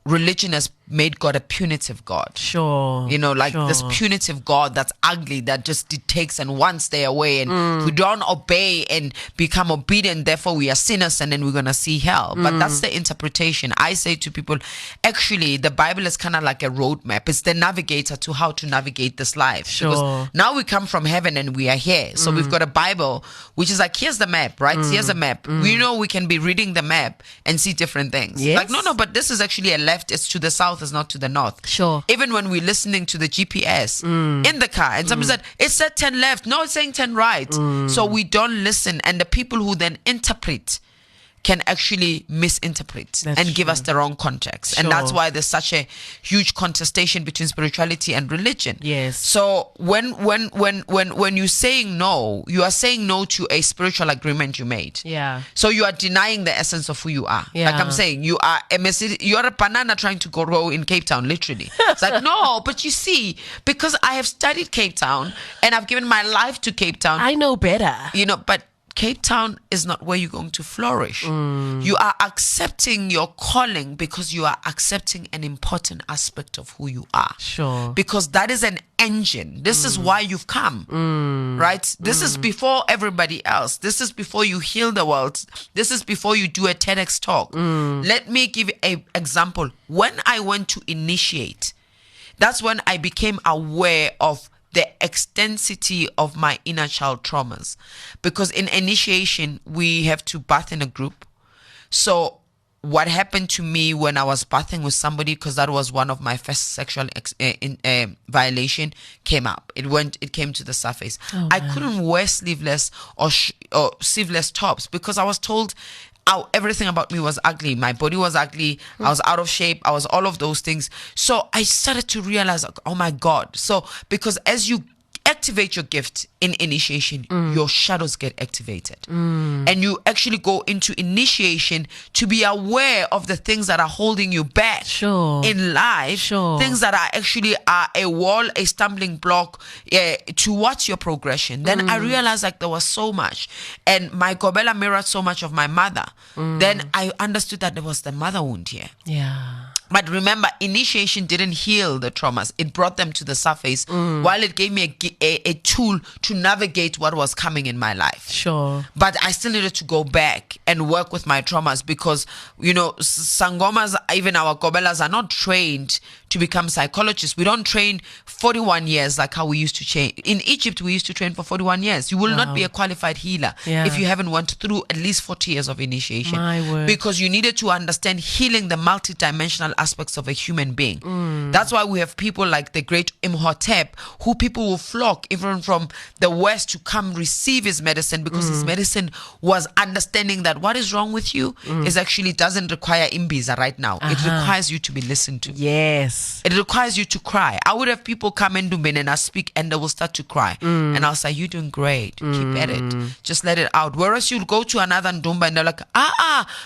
religion has made God a punitive God. Sure. This punitive God that's ugly, that just takes and wants their way, and we don't obey and become obedient, therefore we are sinners and then we're going to see hell. But that's the interpretation. I say to people, actually, the Bible is kind of like a roadmap. It's the navigator to how to navigate this life. Sure. Because now we come from heaven and we are here. So we've got a Bible, which is like, here's the map, right? Here's a map. We know we can be reading the map and see different things. Yes. Like, no, but this is actually a left. It's to the south, it's not to the north. Sure. Even when we're listening to the GPS in the car, and somebody said, it said 10 left. No, it's saying 10 right. So we don't listen. And the people who then interpret can actually misinterpret and give us the wrong context. Sure. And that's why there's such a huge contestation between spirituality and religion. Yes. So when you're saying no, you are saying no to a spiritual agreement you made. Yeah. So you are denying the essence of who you are. Yeah. Like I'm saying, you are a banana trying to grow in Cape Town, literally. It's like, no, but you see, because I have studied Cape Town and I've given my life to Cape Town. I know better. But Cape Town is not where you're going to flourish. You are accepting your calling because you are accepting an important aspect of who you are. Sure. Because that is an engine. This is why you've come. Right? This is before everybody else. This is before you heal the world. This is before you do a TEDx talk. Let me give an example. When I went to initiate, that's when I became aware of the extensity of my inner child traumas. Because in initiation, we have to bath in a group. So what happened to me when I was bathing with somebody, because that was one of my first sexual violation, came up. It came to the surface. I couldn't wear sleeveless or sleeveless tops because I was told everything about me was ugly. My body was ugly. I was out of shape. I was all of those things. So I started to realize, oh my God. So because as you activate your gift in initiation, your shadows get activated. And you actually go into initiation to be aware of the things that are holding you back in life. Things that are actually a wall, a stumbling block towards your progression. Then I realized like there was so much. And my Gobela mirrored so much of my mother. Then I understood that there was the mother wound here. Yeah. But remember, initiation didn't heal the traumas. It brought them to the surface while it gave me a tool to navigate what was coming in my life. Sure. But I still needed to go back and work with my traumas because, Sangomas, even our Gobelas, are not trained to become psychologists. We don't train 41 years like how we used to train. In Egypt, we used to train for 41 years. You will not be a qualified healer if you haven't went through at least 40 years of initiation. My word. Because you needed to understand healing the multidimensional aspects of a human being. That's why we have people like the great Imhotep, who people will flock even from the West to come receive his medicine, because his medicine was understanding that what is wrong with you is actually doesn't require imbiza right now. It requires you to be listened to. Yes. It requires you to cry. I would have people come in Dumbin and I speak and they will start to cry. And I'll say, you're doing great. Keep at it. Just let it out. Whereas you'll go to another Ndumba and they're like,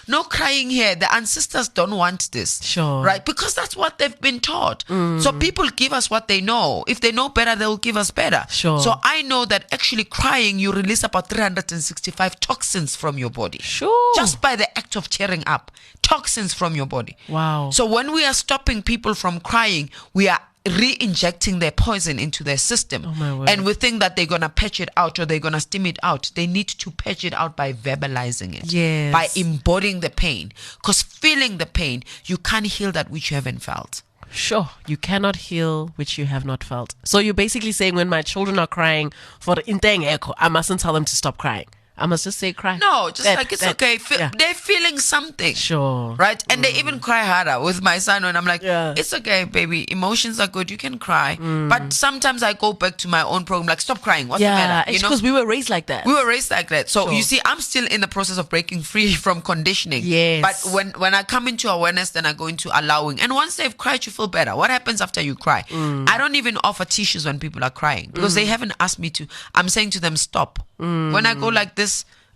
no crying here. The ancestors don't want this. Sure. Right? Because that's what they've been taught. So people give us what they know. If they know better, they will give us better. Sure. So I know that actually crying, you release about 365 toxins from your body. Sure. Just by the act of cheering up. Toxins from your body. Wow. So when we are stopping people from crying, we are re-injecting their poison into their system. Oh my word. And we think that they're going to patch it out or they're going to stim it out. They need to patch it out by verbalizing it. Yes. By embodying the pain. Because feeling the pain, you can't heal that which you haven't felt. Sure, you cannot heal which you have not felt. So you're basically saying when my children are crying for the inteng echo, I mustn't tell them to stop crying. I must just say cry. No, just it's okay. They're feeling something. Sure. Right? And they even cry harder with my son when I'm like, it's okay, baby. Emotions are good. You can cry. But sometimes I go back to my own program, like, stop crying. What's the matter? It's because we were raised like that. We were raised like that. So you see, I'm still in the process of breaking free from conditioning. Yes. But when I come into awareness, then I go into allowing. And once they've cried, you feel better. What happens after you cry? I don't even offer tissues when people are crying because they haven't asked me to. I'm saying to them, stop. When I go like this,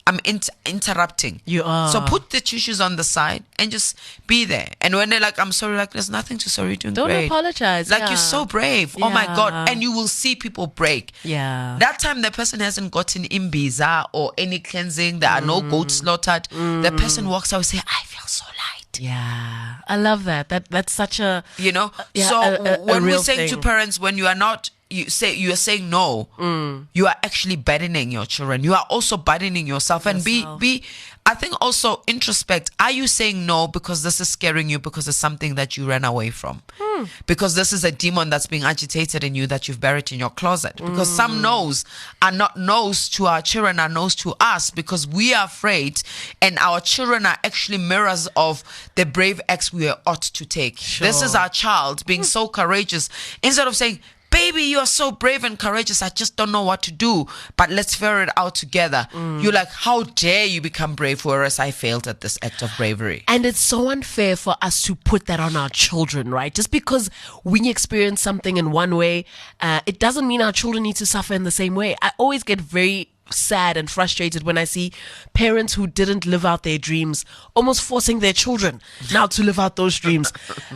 I'm interrupting. You are. So put the tissues on the side and just be there. And when they're like, I'm sorry, like, there's nothing to sorry. You're doing Don't great. apologize. Like, you're so brave. Oh my God. And you will see people break. Yeah. That time the person hasn't gotten imbiza or any cleansing. There are no goats slaughtered. The person walks out and say, I feel so light. Yeah, I love that. That's such a when we're saying thing to parents, when you are saying no, you are actually burdening your children. You are also burdening yourself. And be I think also introspect. Are you saying no because this is scaring you, because it's something that you ran away from? Because this is a demon that's being agitated in you that you've buried in your closet? Because some no's are not no's to our children, are no's to us, because we are afraid, and our children are actually mirrors of the brave acts we ought to take. Sure. This is our child being so courageous. Instead of saying, baby, you are so brave and courageous, I just don't know what to do, but let's figure it out together. You're like, how dare you become brave, whereas I failed at this act of bravery. And it's so unfair for us to put that on our children, right? Just because we experience something in one way, it doesn't mean our children need to suffer in the same way. I always get very sad and frustrated when I see parents who didn't live out their dreams almost forcing their children now to live out those dreams.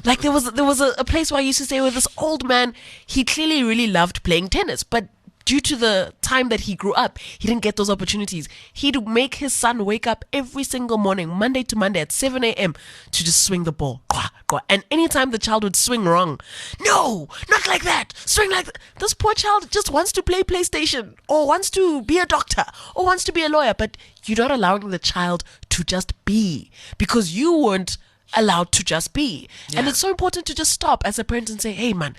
Like there was a place where I used to stay with this old man. He clearly really loved playing tennis, but due to the time that he grew up, he didn't get those opportunities. He'd make his son wake up every single morning, Monday to Monday at 7 a.m. to just swing the ball. And anytime the child would swing wrong, no, not like that, swing like that. This poor child just wants to play PlayStation, or wants to be a doctor, or wants to be a lawyer, but you're not allowing the child to just be, because you weren't allowed to just be. Yeah. And it's so important to just stop as a parent and say, hey man,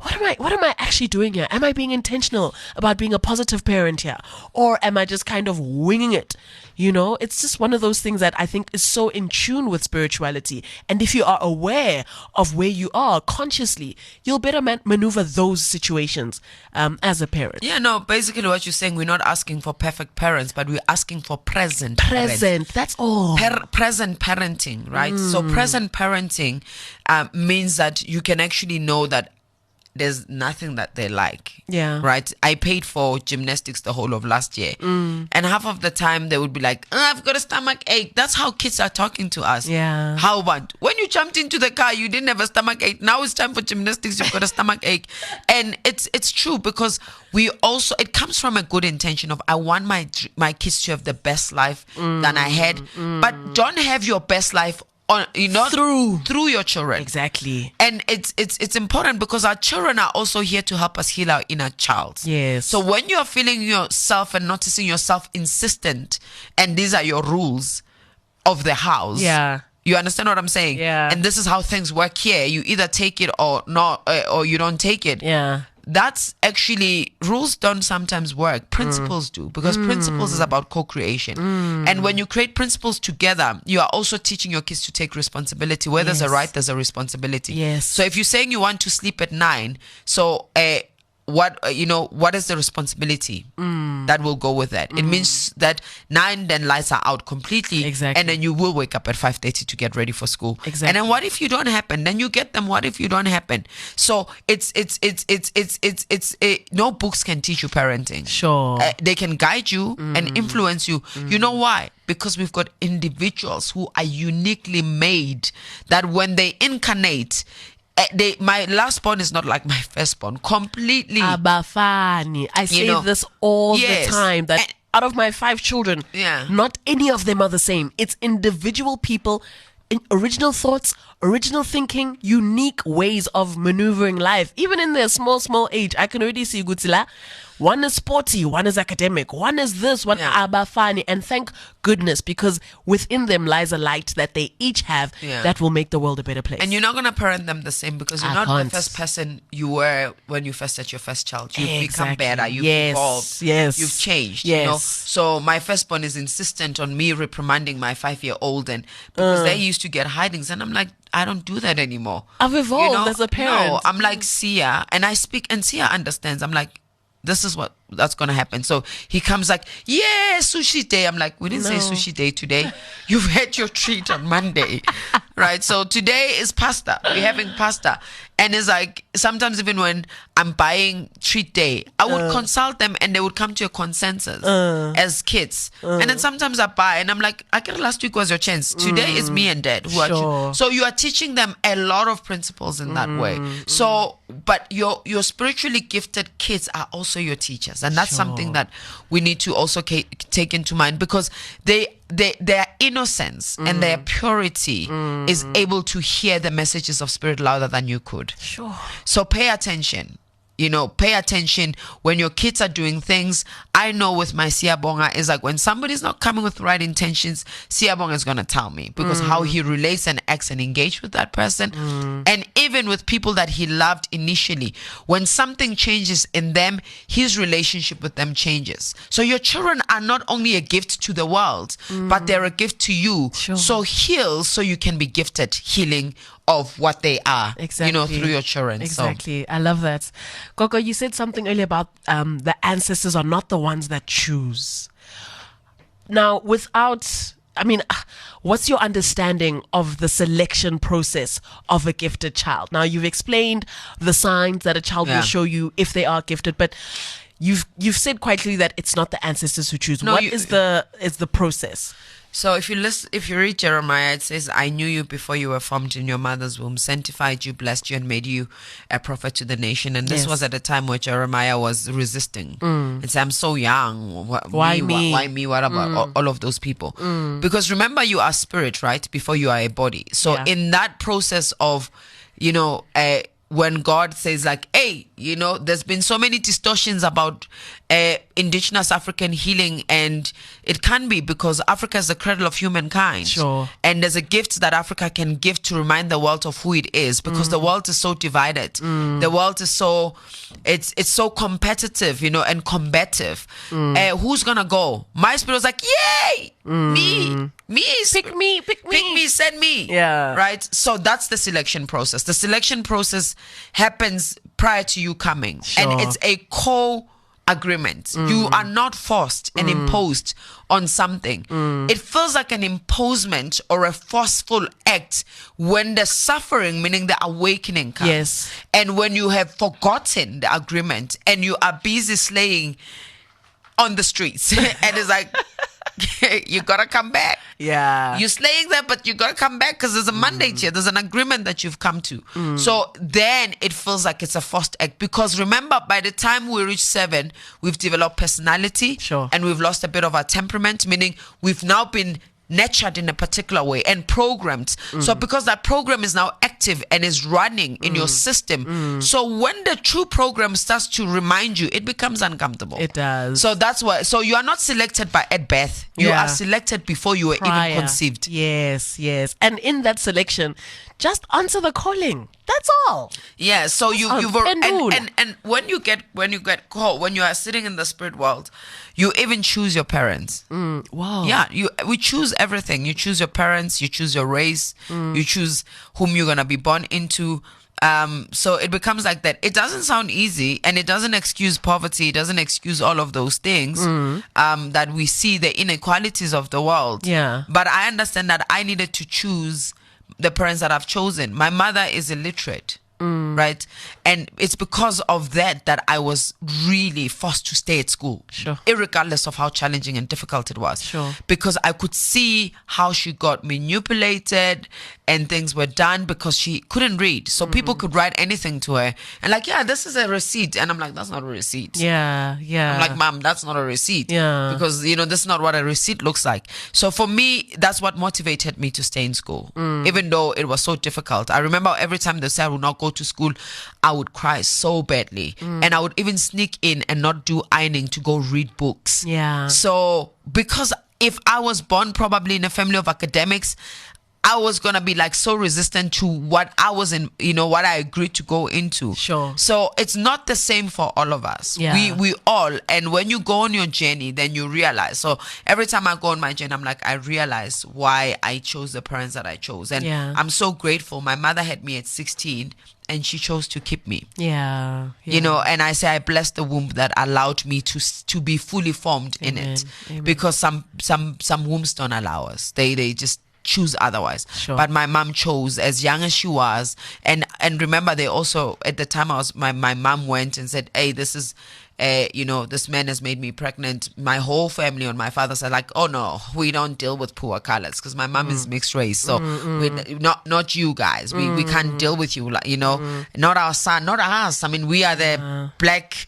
what am I actually doing here? Am I being intentional about being a positive parent here? Or am I just kind of winging it? It's just one of those things that I think is so in tune with spirituality. And if you are aware of where you are consciously, you'll better maneuver those situations as a parent. Yeah, no, basically what you're saying, we're not asking for perfect parents, but we're asking for present, that's all. Present parenting, right? So present parenting means that you can actually know that there's nothing that they like. Yeah. Right? I paid for gymnastics the whole of last year. And half of the time they would be like, I've got a stomach ache. That's how kids are talking to us. Yeah. How about when you jumped into the car, you didn't have a stomach ache. Now it's time for gymnastics. You've got a stomach ache. And it's true, because it comes from a good intention of, I want my kids to have the best life than I had. But don't have your best life through your children. Exactly. And it's important, because our children are also here to help us heal our inner child. Yes. So when you're feeling yourself and noticing yourself insistent, and these are your rules of the house. Yeah. You understand what I'm saying? Yeah. And this is how things work here. You either take it or not, or you don't take it. Yeah. That's actually, rules don't sometimes work. Principles do, because principles is about co-creation. And when you create principles together, you are also teaching your kids to take responsibility. Where there's a right, there's a responsibility. Yes. So if you're saying you want to sleep at 9, so what is the responsibility that will go with that? It means that 9, then lights are out completely. Exactly. And then you will wake up at 5:30 to get ready for school. Exactly. And then what if you don't happen? Then you get them, what if you don't happen? So it's no books can teach you parenting. Sure. They can guide you and influence you. You know why? Because we've got individuals who are uniquely made, that when they incarnate, my last born is not like my firstborn. Completely. Abafani. I say this all the time, that out of my 5 children, not any of them are the same. It's individual people, original thoughts, original thinking, unique ways of maneuvering life. Even in their small age, I can already see Gutsila. One is sporty, one is academic, one is this, one abafani. And thank goodness, because within them lies a light that they each have that will make the world a better place. And you're not going to parent them the same, because you're not the first person you were when you first had your first child. You've become better, you've evolved, you've changed. So my firstborn is insistent on me reprimanding my 5-year-old, and because they used to get hidings, and I'm like, I don't do that anymore. I've evolved as a parent. No, I'm like Sia, and I speak, and Sia understands. I'm like, this is that's going to happen. So he comes like, yeah, sushi day. I'm like, we didn't say sushi day today. You've had your treat on Monday, right? So today is pasta. We're having pasta. And it's like, sometimes even when I'm buying treat day, I would consult them, and they would come to a consensus as kids. And then sometimes I buy, and I'm like, I get last week was your chance. Today is me and dad who are. So you are teaching them a lot of principles in that way. So, but your spiritually gifted kids are also your teachers. parents. And that's something that we need to also take into mind, because their innocence and their purity is able to hear the messages of spirit louder than you could. Sure. So pay attention. Pay attention when your kids are doing things. I know with my Siyabonga is like when somebody's not coming with the right intentions, Siyabonga is going to tell me, because how he relates and acts and engage with that person. And even with people that he loved initially, when something changes in them, his relationship with them changes. So your children are not only a gift to the world, but they're a gift to you. Sure. So heal so you can be gifted healing of what they are, exactly. Through your children. Exactly. I love that. Gogo, you said something earlier about the ancestors are not the ones that choose. Now, what's your understanding of the selection process of a gifted child? Now, you've explained the signs that a child will show you if they are gifted, but you've said quite clearly that it's not the ancestors who choose. What is the process? So if you read Jeremiah, it says, I knew you before you were formed in your mother's womb, sanctified you, blessed you, and made you a prophet to the nation. And this was at a time where Jeremiah was resisting. And said, I'm so young. Why me? Why me? What about all of those people? Because remember, you are spirit, right? Before you are a body. So in that process of, when God says like, hey, there's been so many distortions about indigenous African healing, and it can be because Africa is the cradle of humankind. Sure. And there's a gift that Africa can give to remind the world of who it is, because the world is so divided. The world is so, it's so competitive, and combative. Who's gonna go? My spirit was like, yay! Me, pick me, send me. Yeah. Right? So that's the selection process. The selection process happens prior to you coming. Sure. And it's a co-agreement. You are not forced and imposed on something. It feels like an imposement or a forceful act when the suffering, meaning the awakening, comes. Yes. And when you have forgotten the agreement and you are busy slaying on the streets. And it's like, you gotta come back. Yeah. You're slaying that, but you gotta come back because there's a mandate here. There's an agreement that you've come to. So then it feels like it's a forced act, because remember, by the time we reach 7, we've developed personality. Sure. And we've lost a bit of our temperament, meaning we've now been nurtured in a particular way and programmed. So because that program is now active and is running in your system, so when the true program starts to remind you, it becomes uncomfortable. It does. So that's why. So you are not selected at birth. You are selected before you were even conceived. Yes. And in that selection, just answer the calling. That's all. Yeah. So you've and when you get called, when you are sitting in the spirit world, you even choose your parents. Wow. Yeah. We choose everything. You choose your parents. You choose your race. You choose whom you're gonna be born into. So it becomes like that. It doesn't sound easy, and it doesn't excuse poverty. It doesn't excuse all of those things that we see, the inequalities of the world. Yeah. But I understand that I needed to choose the parents that I've chosen. My mother is illiterate. Right? And it's because of that I was really forced to stay at school. Sure. Irregardless of how challenging and difficult it was. Sure. Because I could see how she got manipulated and things were done because she couldn't read. So people could write anything to her. And like, yeah, this is a receipt. And I'm like, that's not a receipt. Yeah. I'm like, Mom, that's not a receipt. Yeah. Because, this is not what a receipt looks like. So for me, that's what motivated me to stay in school. Even though it was so difficult. I remember every time they said I would not go to school, I would cry so badly. And I would even sneak in and not do ironing to go read books. Yeah. So because if I was born probably in a family of academics, I was going to be like so resistant to what I was in, what I agreed to go into. Sure. So it's not the same for all of us. Yeah. We all, and when you go on your journey, then you realize. So every time I go on my journey, I'm like, I realize why I chose the parents that I chose. And I'm so grateful. My mother had me at 16 and she chose to keep me. Yeah. And I say I bless the womb that allowed me to be fully formed in it. Amen. Because some wombs don't allow us. They just choose otherwise. Sure. But my mom chose as young as she was, and remember, they also at the time my mom went and said, hey, this is this man has made me pregnant. My whole family on my father's side like, oh no, we don't deal with poor colors, because my mom is mixed race, so we not you guys, we can't deal with you, not our son, not us. I mean, we are the black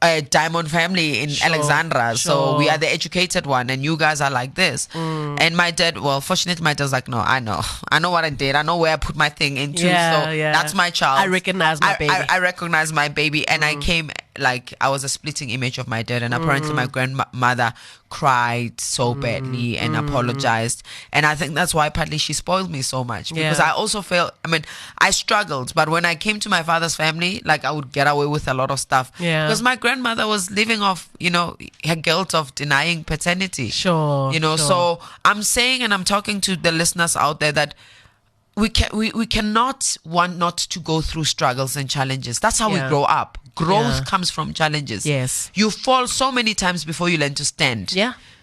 a diamond family in Alexandra. So we are the educated one and you guys are like this. And my dad, well, fortunately my dad's like, no, I know what I did. I know where I put my thing into. That's my child. I recognize my baby. I recognize my baby. And I came, like, I was a splitting image of my dad. And apparently my grandmother cried so badly and apologized. And I think that's why partly she spoiled me so much. Because I also felt, I struggled. But when I came to my father's family, like, I would get away with a lot of stuff. Because my grandmother was living off, her guilt of denying paternity. So I'm saying, and I'm talking to the listeners out there, that we cannot want not to go through struggles and challenges. That's how we grow up. Growth comes from challenges. Yes. You fall so many times before you learn to stand.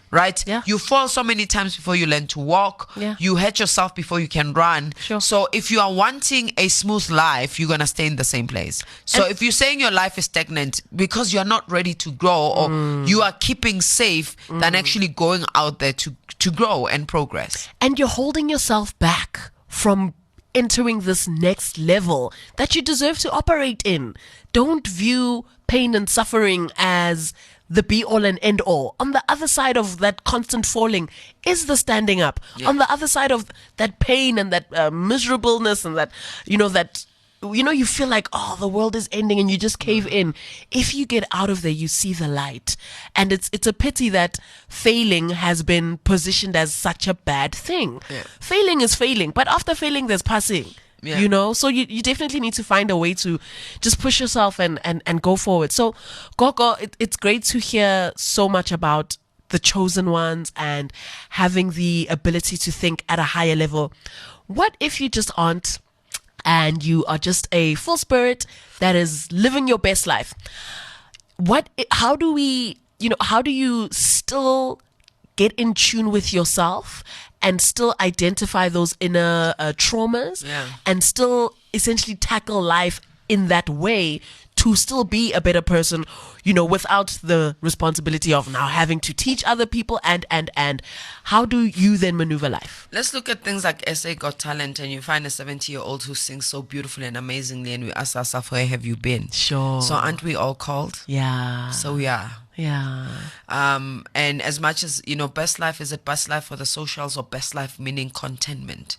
Right? You fall so many times before you learn to walk. You hurt yourself before you can run. So if you are wanting a smooth life, you're going to stay in the same place. So if you're saying your life is stagnant because you're not ready to grow, or you are keeping safe than actually going out there to grow and progress. And you're holding yourself back from entering this next level that you deserve to operate in. Don't view pain and suffering as the be all and end all. On the other side of that constant falling is the standing up. On the other side of that pain and that miserableness and that, you feel like, oh, the world is ending and you just cave in. If you get out of there, you see the light. And it's a pity that failing has been positioned as such a bad thing. Failing is failing, but after failing, there's passing. So you definitely need to find a way to just push yourself and go forward. So, Gogo, it's great to hear so much about the chosen ones and having the ability to think at a higher level. What if you just aren't, and you are just a full spirit that is living your best life? How do you still get in tune with yourself and still identify those inner traumas and still essentially tackle life in that way to still be a better person, without the responsibility of now having to teach other people and how do you then maneuver life? Let's look at things like SA Got Talent, and you find a 70-year-old who sings so beautifully and amazingly, and we ask ourselves, where have you been? Sure. So aren't we all called? Yeah. So we are. Yeah. And as much as, best life, is it best life for the socials or best life meaning contentment?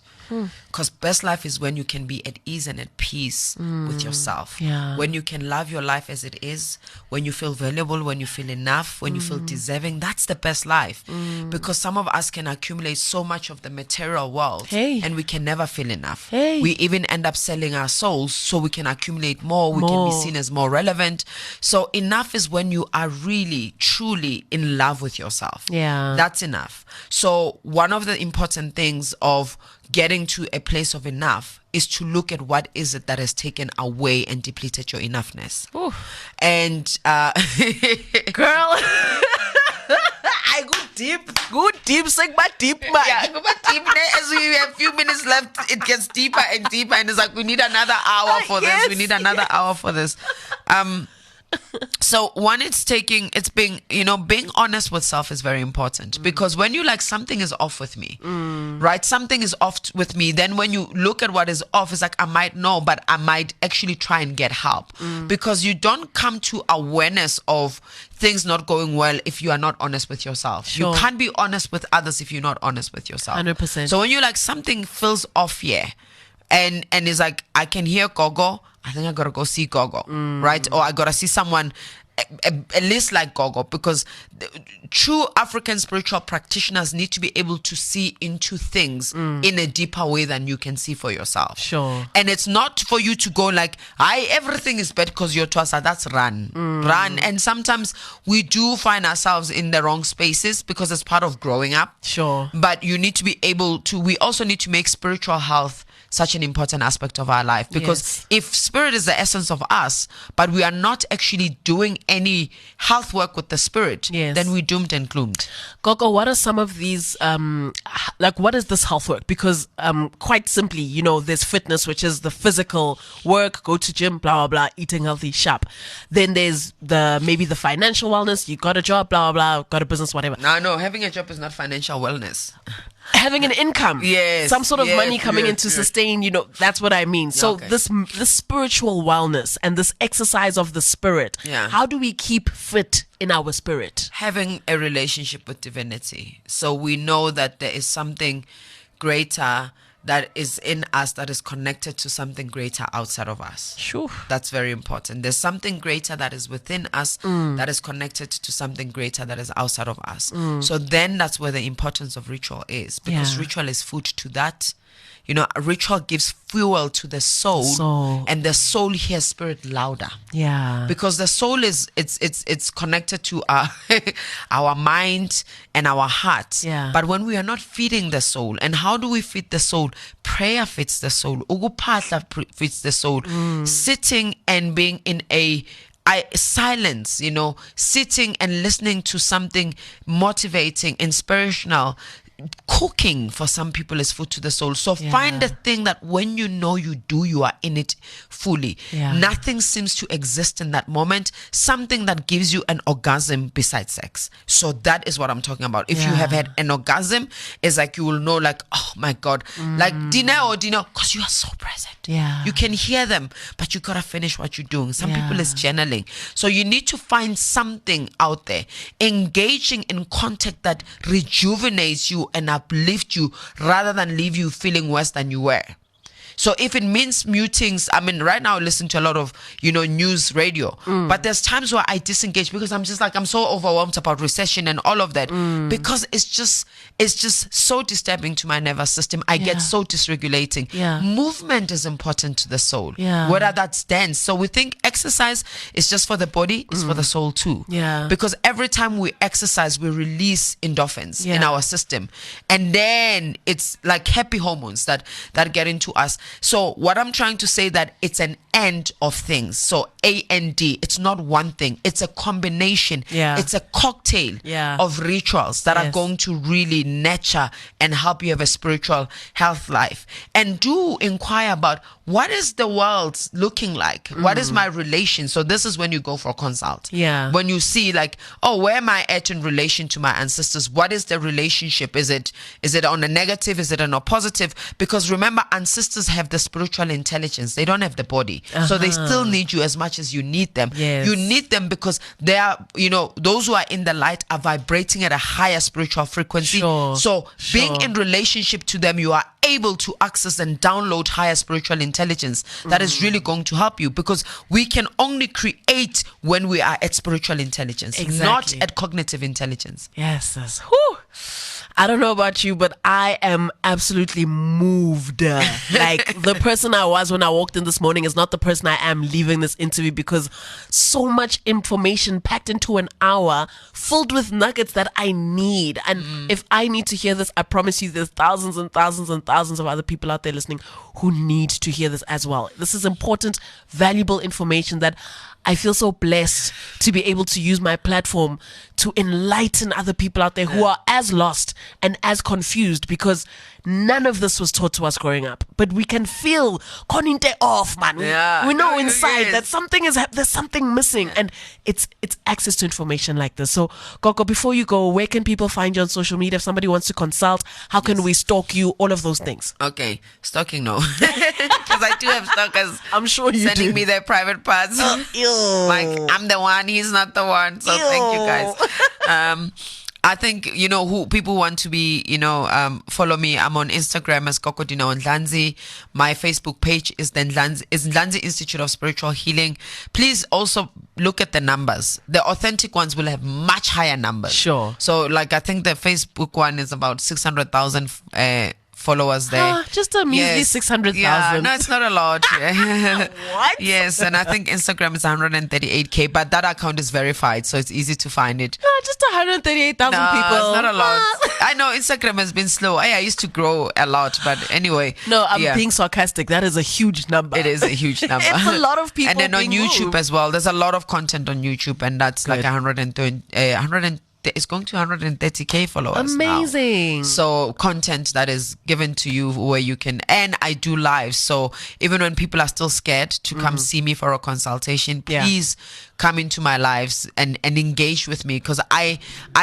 Because best life is when you can be at ease and at peace with yourself. When you can love your life as it is, when you feel valuable, when you feel enough, when you feel deserving, that's the best life. Because some of us can accumulate so much of the material world and we can never feel enough. We even end up selling our souls so we can accumulate more. We can be seen as more relevant. So enough is when you are really, truly in love with yourself. That's enough. So one of the important things of getting to a place of enough is to look at what is it that has taken away and depleted your enoughness. And girl, I go deep, sing my deep man. As we have a few minutes left, it gets deeper and deeper, and it's like we need another hour for this. We need another hour for this. So one, being honest with self is very important, because when you something is off with me, right? Something is off with me. Then when you look at what is off, it's like, I might know, but I might actually try and get help, because you don't come to awareness of things not going well if you are not honest with yourself. You can't be honest with others if you're not honest with yourself. 100%. So when you something feels off here, and it's like, I can hear Gogo, I think I gotta go see Gogo, right? Or I gotta see someone at least like Gogo, because true African spiritual practitioners need to be able to see into things in a deeper way than you can see for yourself. And it's not for you to go everything is bad because you're Twasa. That's run. And sometimes we do find ourselves in the wrong spaces because it's part of growing up. But you need to be able to, we also need to make spiritual health such an important aspect of our life, because if spirit is the essence of us, but we are not actually doing any health work with the spirit, then we're doomed and gloomed. Gogo, what are some of these, what is this health work? Because quite simply, there's fitness, which is the physical work, go to gym, blah, blah, blah, eating healthy, sharp. Then there's maybe the financial wellness, you got a job, blah, blah, blah, got a business, whatever. No, having a job is not financial wellness. having an income. Yes. Some sort of money coming in to sustain, that's what I mean. So this spiritual wellness and this exercise of the spirit, how do we keep fit in our spirit? Having a relationship with divinity. So we know that there is something greater that is in us that is connected to something greater outside of us. Sure. That's very important. There's something greater that is within us that is connected to something greater that is outside of us. So then that's where the importance of ritual is, because ritual is food to that. A ritual gives fuel to the soul, and the soul hears spirit louder. Yeah. Because the soul it's connected to our mind and our heart. Yeah. But when we are not feeding the soul, and how do we feed the soul? Prayer feeds the soul. Ukuphatha feeds the soul. Sitting and being in silence, sitting and listening to something motivating, inspirational. Cooking for some people is food to the soul. So find a thing that when you are in it fully. Nothing seems to exist in that moment. Something that gives you an orgasm besides sex. So that is what I'm talking about. If you have had an orgasm, it's like you will know, like, oh my God, like Dineo, because you are so present. You can hear them, but you gotta finish what you're doing. Some people is channeling. So you need to find something out there, engaging in contact that rejuvenates you and uplift you rather than leave you feeling worse than you were. So if it means muting, right now I listen to a lot of, news radio, but there's times where I disengage because I'm just like, I'm so overwhelmed about recession and all of that, because it's just so disturbing to my nervous system. I get so dysregulating. Movement is important to the soul, whether that's dance. So we think exercise is just for the body, it's for the soul too. Because every time we exercise, we release endorphins in our system. And then it's like happy hormones that get into us. So what I'm trying to say, that it's an end of things. So A&D, it's not one thing. It's a combination. It's a cocktail of rituals that are going to really nurture and help you have a spiritual health life. And do inquire about, what is the world looking like? What is my relation? So this is when you go for a consult. When you see like, oh, where am I at in relation to my ancestors? What is the relationship? Is it on a negative? Is it on a positive? Because remember, ancestors have the spiritual intelligence. They don't have the body. So they still need you as much as you need them. You need them because they are, those who are in the light are vibrating at a higher spiritual frequency. So being in relationship to them, you are able to access and download higher spiritual intelligence that is really going to help you, because we can only create when we are at spiritual intelligence, not at cognitive intelligence. Yes. Whew. I don't know about you, but I am absolutely moved. Like, the person I was when I walked in this morning is not the person I am leaving this interview, because so much information packed into an hour, filled with nuggets that I need. And if I need to hear this, I promise you there's thousands and thousands and thousands of other people out there listening who need to hear this as well. This is important, valuable information that I feel so blessed to be able to use my platform to enlighten other people out there who are as lost and as confused, because none of this was taught to us growing up. But we can feel koninte off, man. We know inside that there's something missing, and it's access to information like this. So, Gogo, before you go, where can people find you on social media? If somebody wants to consult, how can we stalk you? All of those things. Okay, stalking, no. Because I do have stalkers. I'm sure you sending me their private parts. Like, I'm the one, he's not the one. So thank you guys. I think, who people want to be, follow me. I'm on Instagram as Gogo Dineo Ndlanzi. My Facebook page is Ndlanzi Institute of Spiritual Healing. Please also look at the numbers. The authentic ones will have much higher numbers. Sure. So, like, I think the Facebook one is about 600,000 followers there. Just a measly 600,000. Yeah, no, it's not a lot. What? Yes, and I think Instagram is 138K, but that account is verified, so it's easy to find it. Just 138,000 people. It's not a lot. I know Instagram has been slow. I used to grow a lot, but anyway. No, I'm being sarcastic. That is a huge number. It is a huge number. It's a lot of people. And then on YouTube as well. There's a lot of content on YouTube, and that's like 120. It's going to 130K followers. Amazing. Now. So content that is given to you where you can, and I do live. So even when people are still scared to come see me for a consultation, please come into my lives and engage with me, because I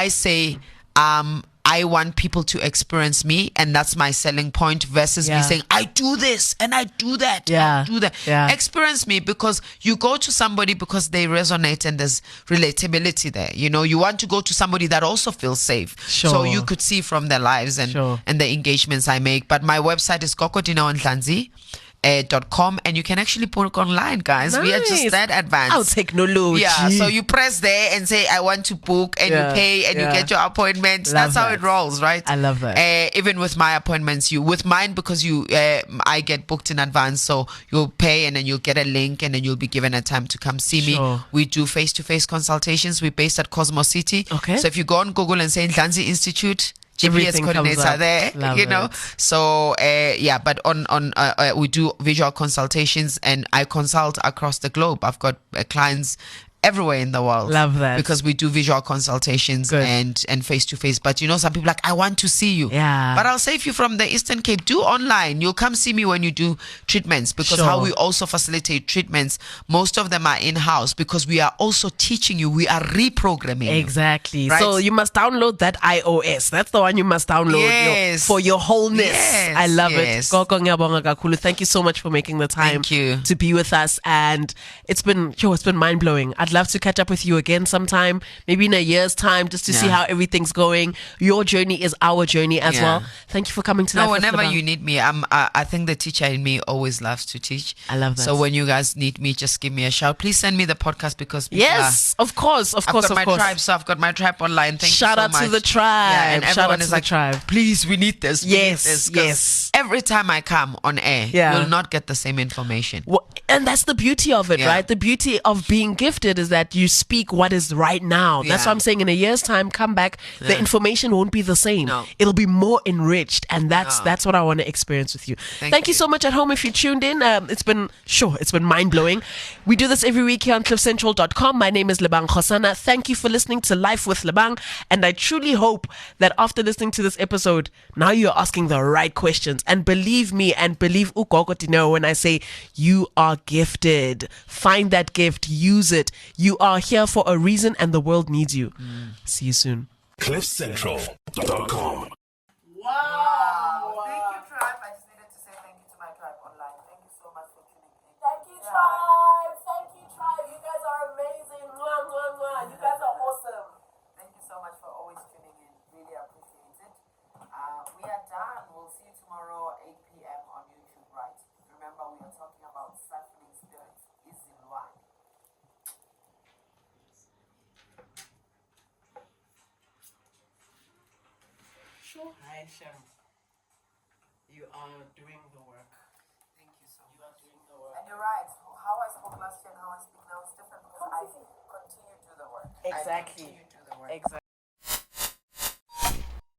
say, I I want people to experience me, and that's my selling point, versus me saying, I do this and I do that. I do that. Experience me, because you go to somebody because they resonate and there's relatability there. You know, you want to go to somebody that also feels safe. So you could see from their lives and the engagements I make. But my website is Gogo Dineo Ndlanzi. .com, and you can actually book online, guys. We are just that advanced. Oh, technology. Yeah, so you press there and say, I want to book, and you pay, and you get your appointment. That's how it rolls, right? I love that. Even with my appointments, with mine, because I get booked in advance, so you'll pay, and then you'll get a link, and then you'll be given a time to come see me. We do face-to-face consultations. We're based at Cosmo City. Okay. So if you go on Google and say Ndlanzi Institute, GPS coordinates are there. Love you know it. So but on we do visual consultations, and I consult across the globe. I've got clients everywhere in the world. Love that. Because we do visual consultations and face to face. But you know, some people are like, I want to see you. Yeah. But I'll say, if you're from the Eastern Cape, do online. You'll come see me when you do treatments, because how we also facilitate treatments, most of them are in-house, because we are also teaching you, we are reprogramming. Exactly. Right? So you must download that iOS. That's the one you must download for your wholeness. Yes. I love it. Gogo ngiyabonga kakhulu. Thank you so much for making the time to be with us. And it's been mind-blowing. I'd love to catch up with you again sometime, maybe in a year's time, just to see how everything's going. Your journey is our journey as well. Thank you for coming to Life with whenever Lebang. you need me, I think the teacher in me always loves to teach. I love that. So when you guys need me, just give me a shout. Please send me the podcast, because of course. I've got my tribe, so I've got my tribe online. Thank you so much. Shout out to the tribe. Yeah, and everyone is like, tribe. Please, we need this. Yes. Every time I come on air, you'll not get the same information. Well, and that's the beauty of it, right? The beauty of being gifted is that you speak what is right now. That's why I'm saying, in a year's time, come back, the information won't be the same. No. It'll be more enriched, and that's what I want to experience with you. Thank you so much at home if you tuned in. It's been mind-blowing. We do this every week here on cliffcentral.com. My name is Lebang Kgosana. Thank you for listening to Life with Lebang, and I truly hope that after listening to this episode, now you're asking the right questions. And believe me, and believe Gogo Dineo when I say you are gifted. Find that gift, use it. You are here for a reason, and the world needs you. See you soon. cliffcentral.com. Wow. Thank you, tribe. I just needed to say thank you to my tribe online. Thank you so much for tuning in. Thank you, tribe. Thank you, tribe. You guys are amazing. Mwah, mwah, mwah. You guys are awesome. Thank you so much for always tuning in. Really appreciate it. We are done. We'll see you tomorrow 8 p.m. on YouTube, right? Remember, we are talking about suffering spirits. Izilwane. Hi, Shem. You are doing the work. Thank you so much. You are doing the work. And you're right. How I spoke last year and how I speak now is different, because I continue to do the work. Exactly. I continue to do the work. Exactly.